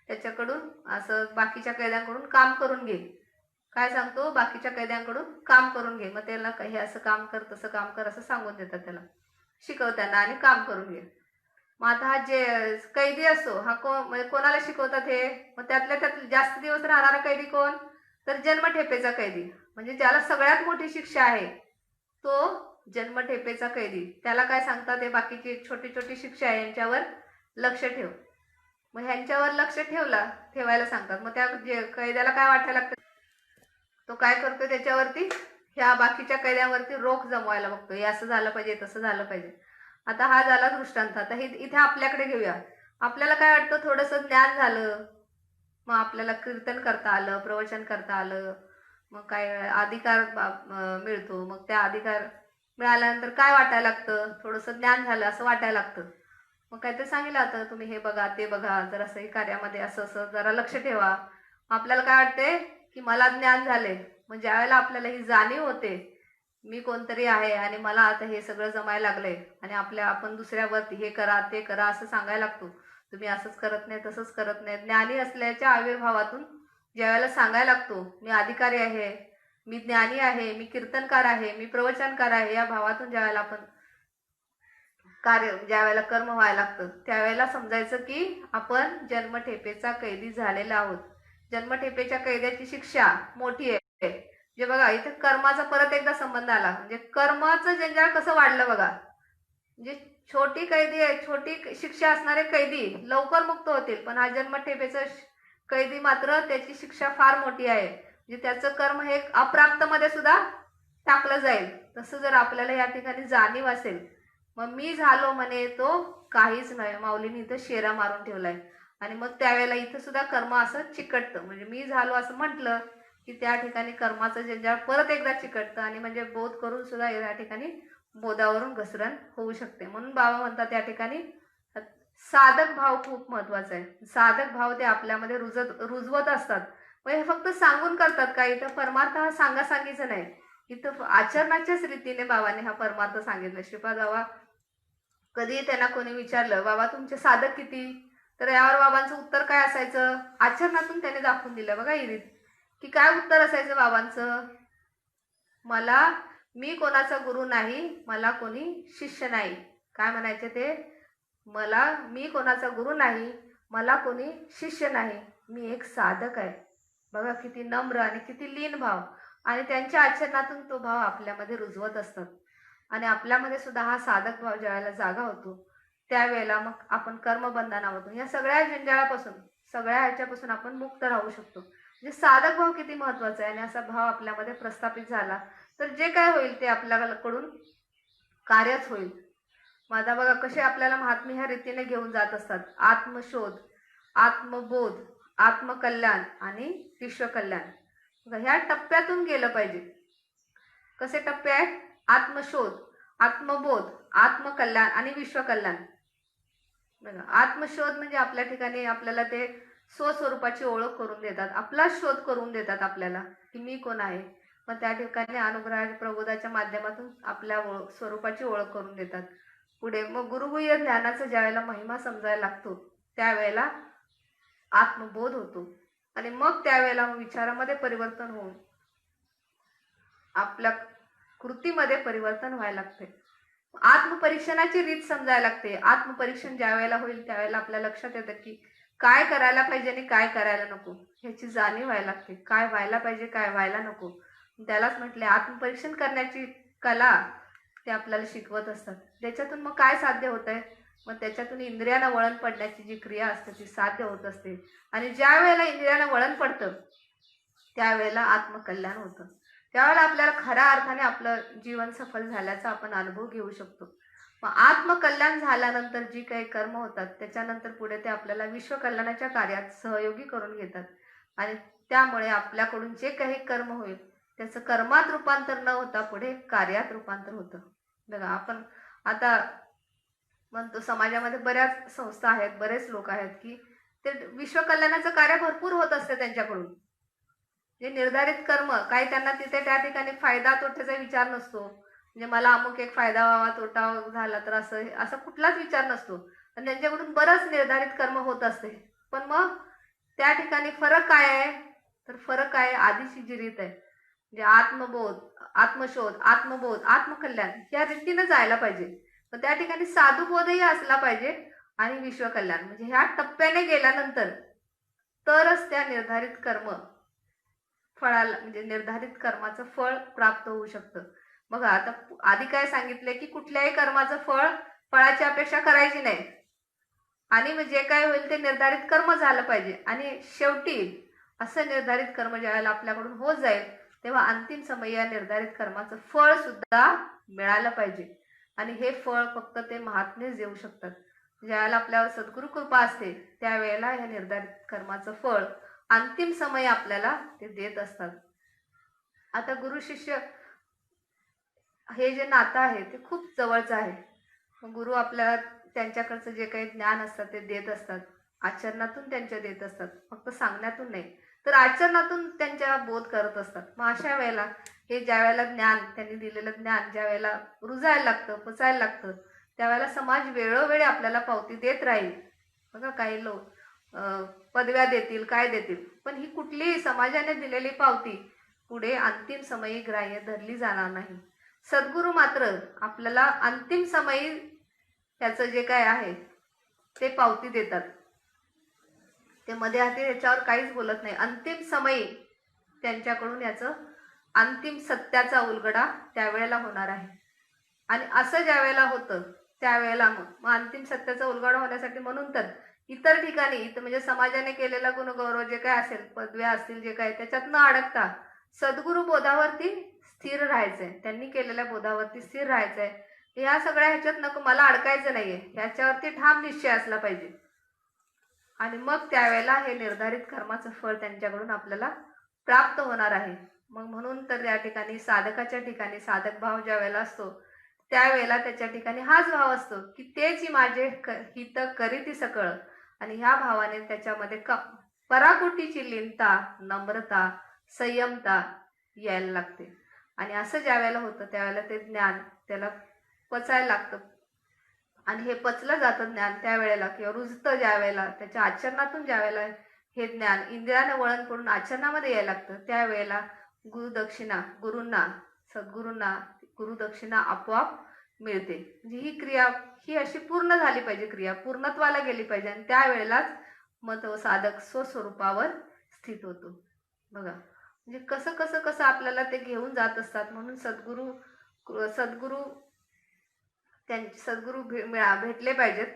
त्याच्याकडून असं बाकीच्या कैद्यांकडून काम करून घे. काय सांगतो? बाकीच्या कैद्यांकडून काम करून घे. मग त्याला हे असं काम कर, तसं काम कर असं सांगून देतात त्याला, शिकवताना, आणि काम करून घे. मग आता हा जे कैदी असतो हा म्हणजे कोणाला शिकवतात हे? मग त्यातल्या त्यात जास्त दिवस राहणारा कैदी कोण? तर जन्मठेपेचा कैदी. म्हणजे ज्याला सगळ्यात मोठी शिक्षा आहे तो जन्मठेपेचा कैदी. त्याला काय सांगतात? हे बाकीची छोटी छोटी शिक्षा आहे यांच्यावर लक्ष ठेव. मग ह्यांच्यावर लक्ष ठेवायला सांगतात. मग त्या कैद्याला काय वाटायला लागतं? तो काय करतो? त्याच्यावरती ह्या बाकीच्या कैद्यांवरती रोख जमवायला बघतो. हे असं झालं पाहिजे, तसं झालं पाहिजे. आता हा झाला दृष्टांत. आता हे इथे आपल्याकडे घेऊया. आपल्याला काय वाटतं? थोडंसं ज्ञान झालं, मग आपल्याला कीर्तन करता आलं, प्रवचन करता आलं, मग काय अधिकार मिळतो. मग त्या अधिकार मिळाल्यानंतर काय वाटायला लागतं? थोडंसं ज्ञान झालं असं वाटायला लागतं. मग काय ते सांगितलं आता तुम्ही हे बघा, ते बघा, जरासं कार्यामध्ये असं असं जरा लक्ष ठेवा. आपल्याला काय वाटते की मला ज्ञान झाले. मग ज्यावेळेला आपल्याला ही जाणीव होते मी कोणतरी आहे आणि मला आता हे सगळं जमायला लागलंय, आणि आपण दुसऱ्यावरती हे करा ते करा असं सांगायला लागतो, तुम्ही असंच करत नाही, तसंच करत नाही. ज्ञानी असल्याच्या आविर्भावातून ज्यावेळेला सांगायला लागतो मी अधिकारी आहे, मी ज्ञानी आहे, मी कीर्तनकार आहे, मी प्रवचनकार आहे, या भावातून ज्यावेळेला आपण ज्यावेळेला कर्म व्हायला लागतं त्यावेळेला समजायचं की आपण जन्मठेपेचा कैदी झालेला आहोत. जन्मठेपेच्या कैद्याची शिक्षा मोठी आहे. जे बघा इथे कर्माचा परत एकदा संबंध आला. म्हणजे कर्माचं जंजाळ कसं वाढलं बघा. म्हणजे छोटी कैदी आहे, छोटी शिक्षा असणारे कैदी लवकर मुक्त होतील, पण हा जन्मठेपेचा कैदी मात्र त्याची शिक्षा फार मोठी आहे. म्हणजे त्याचं कर्म हे अप्राप्त मध्ये सुद्धा टाकलं जाईल. तसं जर आपल्याला या ठिकाणी जाणीव असेल, मग मी झालो म्हणे तो काहीच नाही, माऊलीने इथं शेरा मारून ठेवलाय. आणि मग त्यावेळेला इथं सुद्धा कर्म असं चिकटतं. म्हणजे मी झालो असं म्हटलं की त्या ठिकाणी कर्माचं जंजाळ परत एकदा चिकटतं, आणि म्हणजे बोध करून सुद्धा या ठिकाणी बोधावरून घसरण होऊ शकते. म्हणून बाबा म्हणतात या ठिकाणी साधक भाव खूप महत्वाचा आहे. साधक भाव ते आपल्यामध्ये रुजवत असतात. मग हे फक्त सांगून करतात का? इथं परमार्थ हा सांगायचं नाही, इथं आचरणाच्याच रीतीने बाबांनी हा परमार्थ सांगितला. श्रीपाद बाबा कधी त्यांना कोणी विचारलं बाबा तुमचे साधक किती, तर यावर बाबांचं उत्तर काय असायचं? आचरणातून त्याने दाखवून दिलं बघा ही रीत. की काय उत्तर असायचं बाबांचं? मी कोणाचा गुरु नाही, मला कोणी शिष्य नाही. काय म्हणायचे ते? मी कोणाचा गुरु नाही, मला कोणी शिष्य नाही, मी एक साधक आहे. बघा किती नम्र आणि किती लीन भाव, आणि त्यांच्या आचरणातून तो भाव आपल्यामध्ये रुजवत असतात. आणि आपल्यामध्ये सुद्धा हा साधक भाव ज्यावेळेला जागा होतो त्यावेळेला मग आपण कर्मबंधनामधून या सगळ्या जंजाळापासून सगळ्या ह्याच्यापासून आपण मुक्त राहू शकतो. म्हणजे साधक भाव किती महत्वाचा आहे, आणि असा भाव आपल्यामध्ये प्रस्थापित झाला तर जे काय होईल ते आपल्याकडून कार्यच होईल. माझा बघा कसे आपल्याला महात्मे ह्या रीतीने घेऊन जात असतात. आत्मशोध, आत्मबोध, आत्मकल्याण आणि विश्वकल्याण. ह्या टप्प्यातून गेलं पाहिजे. कसे टप्पे आहेत? आत्मशोध, आत्मबोध, आत्मकल्याण आणि विश्वकल्याण. बघा आत्मशोध म्हणजे आपल्या ठिकाणी आपल्याला ते स्वस्वरूपाची ओळख करून देतात, आपला शोध करून देतात आपल्याला की मी कोण आहे. मग त्या ठिकाणी अनुग्रहाच्या प्रबोधाच्या माध्यमातून आपल्या स्वरूपाची ओळख करून देतात. पुढे मग गुरुगुह्य ज्ञानाचा ज्यावेळेला महिमा समजायला लागतो त्यावेळेला आत्मबोध होतो आणि मग त्यावेळेला विचारामध्ये परिवर्तन होऊन आपल्या कृतीमध्ये परिवर्तन व्हायला लागते. आत्मपरीक्षणाची रीत समजायला लागते. आत्मपरीक्षण ज्या वेळेला होईल त्यावेळेला आपल्या लक्षात येतं की काय करायला पाहिजे आणि काय करायला नको ह्याची जाणीव व्हायला लागते. काय व्हायला पाहिजे काय व्हायला नको त्यालाच म्हटले आत्मपरीक्षण करण्याची कला ते आपल्याला शिकवत असतात. त्याच्यातून मग काय साध्य होत आहे, मग त्याच्यातून इंद्रियांना वळण पडण्याची जी क्रिया असते ती साध्य होत असते. आणि ज्या वेळेला इंद्रियांना वळण पडतं त्यावेळेला आत्मकल्याण होतं. त्यावेळेला आपल्याला खऱ्या अर्थाने आपलं जीवन सफल झाल्याचा आपण अनुभव घेऊ शकतो. मग आत्मकल्याण झाल्यानंतर जी काही कर्म होतात त्याच्यानंतर पुढे ते आपल्याला विश्वकल्याणाच्या कार्यात सहयोगी करून घेतात आणि त्यामुळे आपल्याकडून जे काही कर्म होईल त्याचं कर्मात रूपांतर न होता पुढे कार्यात रूपांतर होतं. बघा आपण आता म्हणतो समाजामध्ये बऱ्याच संस्था आहेत, बरेच लोक आहेत की ते विश्वकल्याणाचं कार्य भरपूर होत असते त्यांच्याकडून. जे निर्धारित कर्म काही त्यांना तिथे त्या ठिकाणी फायदा तोट्याचा विचार नसतो. म्हणजे मला अमुक एक फायदा व्हावा तोटा झाला तर असं कुठलाच विचार नसतो. आणि त्यांच्याकडून बरंच निर्धारित कर्म होत असते. पण मग त्या ठिकाणी फरक काय आहे, तर फरक आहे आधीची जी रीत आहे म्हणजे आत्मबोध, आत्मशोध, आत्मबोध, आत्मकल्याण या रीतीने जायला पाहिजे. तर त्या ठिकाणी साधुबोधही असला पाहिजे आणि विश्वकल्याण म्हणजे ह्या टप्प्याने गेल्यानंतर तरच त्या निर्धारित कर्म फळाला म्हणजे निर्धारित कर्माचं फळ प्राप्त होऊ शकतं. बघा आता आधी काय सांगितले की कुठल्याही कर्माचं फळाची अपेक्षा करायची नाही आणि जे काय होईल ते निर्धारित कर्म झालं पाहिजे. आणि शेवटी असं निर्धारित कर्म ज्यावेळेला आपल्याकडून होत जाईल तेव्हा अंतिम समय या निर्धारित कर्माचं फळ सुद्धा मिळालं पाहिजे. आणि हे फळ फक्त ते महात्मेच देऊ शकतात. ज्यावेळेला आपल्यावर सद्गुरु कृपा असते त्यावेळेला या निर्धारित कर्माचं फळ अंतिम समय आपल्याला ते देत असतात. आता गुरु शिष्य हे जे नातं आहे ते खूप जवळचं आहे. गुरु आपल्याला त्यांच्याकडचं जे काही ज्ञान असतात ते देत असतात, आचरणातून त्यांच्या देत असतात, फक्त सांगण्यातून नाही तर आचरणातून त्यांच्या बोध करत असतात. मग अशा वेळेला हे ज्या वेळेला ज्ञान त्यांनी दिलेलं ज्ञान ज्या वेळेला रुजायला लागतं, पचायला लागतं त्यावेळेला समाज वेळोवेळी आपल्याला पावती देत राहील. बघा काही लोक पदव्या देतील काय देतील पण ही कुठलीही समाजाने दिलेली पावती पुढे अंतिम समयी ग्राह्य धरली जाणार नाही. सद्गुरु मात्र आपल्याला अंतिम समयी त्याचं जे काय आहे ते पावती देतात. ते मध्ये हाती याच्यावर काहीच बोलत नाही. अंतिम समयी त्यांच्याकडून याचं अंतिम सत्याचा उलगडा त्यावेळेला होणार आहे. आणि असं ज्या वेळेला होतं त्यावेळेला मग अंतिम सत्याचा उलगडा होण्यासाठी म्हणून तर इतर ठिकाणी इथं म्हणजे समाजाने केलेला गुणगौरव जे काय असेल पदव्या असतील जे काय त्याच्यात न अडकता सद्गुरु बोधावरती स्थिर राहायचंय. त्यांनी केलेल्या बोधावरती स्थिर राहायचंय. या सगळ्या ह्याच्यात नको मला अडकायचं नाहीये ह्याच्यावरती ठाम निश्चय असला पाहिजे. आणि मग त्यावेळेला हे निर्धारित कर्माचं फळ त्यांच्याकडून आपल्याला प्राप्त होणार आहे. मग म्हणून तर या ठिकाणी साधकाच्या ठिकाणी साधक भाव ज्या वेळेला असतो त्यावेळेला त्याच्या ठिकाणी हाच भाव असतो की तेच माझे हित करीती सकळ. आणि ह्या भावाने त्याच्यामध्ये पराकोटीची लीनता, नम्रता, संयमता यायला लागते. आणि असं ज्या वेळेला होतं त्यावेळेला ते ज्ञान त्याला पचायला लागतं. आणि हे पचलं जातं ज्ञान त्यावेळेला किंवा रुजतं ज्या वेळेला त्याच्या आचरणातून ज्या वेळेला हे ज्ञान इंद्रियानं वळण करून आचरणामध्ये यायला लागतं त्यावेळेला गुरुदक्षिणा गुरूंना सद्गुरूंना गुरुदक्षिणा आपोआप मिळते. म्हणजे ही क्रिया ही अशी पूर्ण झाली पाहिजे, क्रिया पूर्णत्वाला गेली पाहिजे आणि त्यावेळेलाच मग तो साधक स्वस्वरूपावर स्थित होतो. बघा म्हणजे कसं कसं कसं आपल्याला ते घेऊन जात असतात. म्हणून सद्गुरू भेटले पाहिजेत.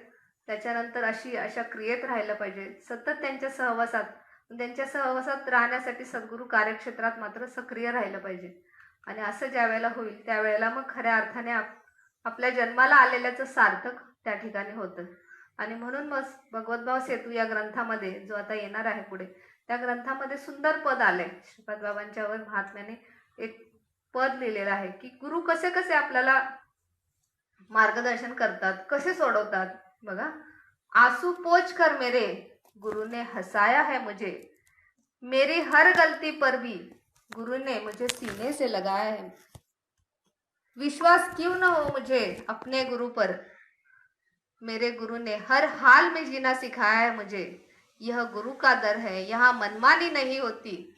त्याच्यानंतर अशा क्रियेत राहायला पाहिजे सतत त्यांच्या सहवासात. त्यांच्या सहवासात राहण्यासाठी सद्गुरू कार्यक्षेत्रात मात्र सक्रिय राहिलं पाहिजे. आणि असं ज्या वेळेला होईल त्यावेळेला मग खऱ्या अर्थाने आपल्या जन्माला आलेल्याचं सार्थक त्या ठिकाणी होतं. आणि म्हणून मग भगवद्भाव सेतू या ग्रंथामध्ये जो आता येणार आहे पुढे त्या ग्रंथामध्ये सुंदर पद आले. श्रीपाद बाबांच्यावर महात्म्याने एक पद लिहिलेलं आहे की गुरु कसे कसे आपल्याला मार्गदर्शन करतात, कसे सोडवतात. बघा आंसू पोंछ कर मेरे गुरु ने हसाया है मुझे, मेरी हर गलती पर भी गुरु ने मुझे सीने से लगाया है। विश्वास क्यों न हो मुझे अपने गुरु पर। मेरे गुरु ने हर हाल में जीना सिखाया है मुझे। यह गुरु का दर है, यहाँ मनमानी नहीं होती।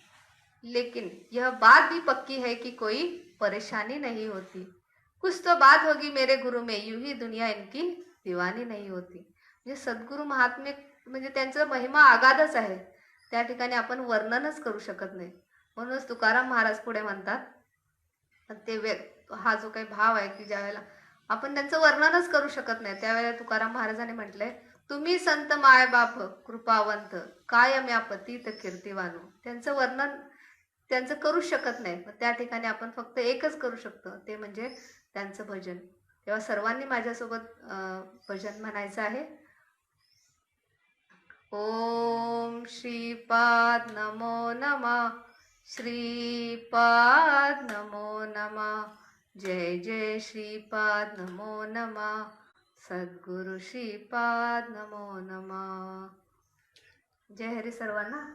लेकिन यह बात भी पक्की है कि कोई परेशानी नहीं होती। कुछ तो बात होगी मेरे गुरु में, यूं ही दुनिया इनकी दीवानी नहीं होती। म्हणजे सद्गुरू महात्मे म्हणजे त्यांचा महिमा आगाधच आहे, त्या ठिकाणी आपण वर्णनच करू शकत नाही. म्हणूनच तुकाराम महाराज पुढे म्हणतात, हा जो काही भाव आहे की ज्यावेळेला आपण त्यांचं वर्णनच करू शकत नाही, त्यावेळेला तुकाराम महाराजांनी म्हटलंय, तुम्ही संत माय बाप कृपावंत कायम या पतित कीर्तिवानो. त्यांचं वर्णन त्यांचं करू शकत नाही, त्या ठिकाणी आपण फक्त एकच करू शकतो, ते म्हणजे त्यांचं भजन. तेव्हा सर्वांनी माझ्यासोबत भजन म्हणायचं आहे. ओम श्रीपाद नमो नमः, श्रीपाद नमो नमः, जय जय श्रीपाद नमो नमः, सद्गुरु श्रीपाद नमो नमः. जय हरी सर्वांना.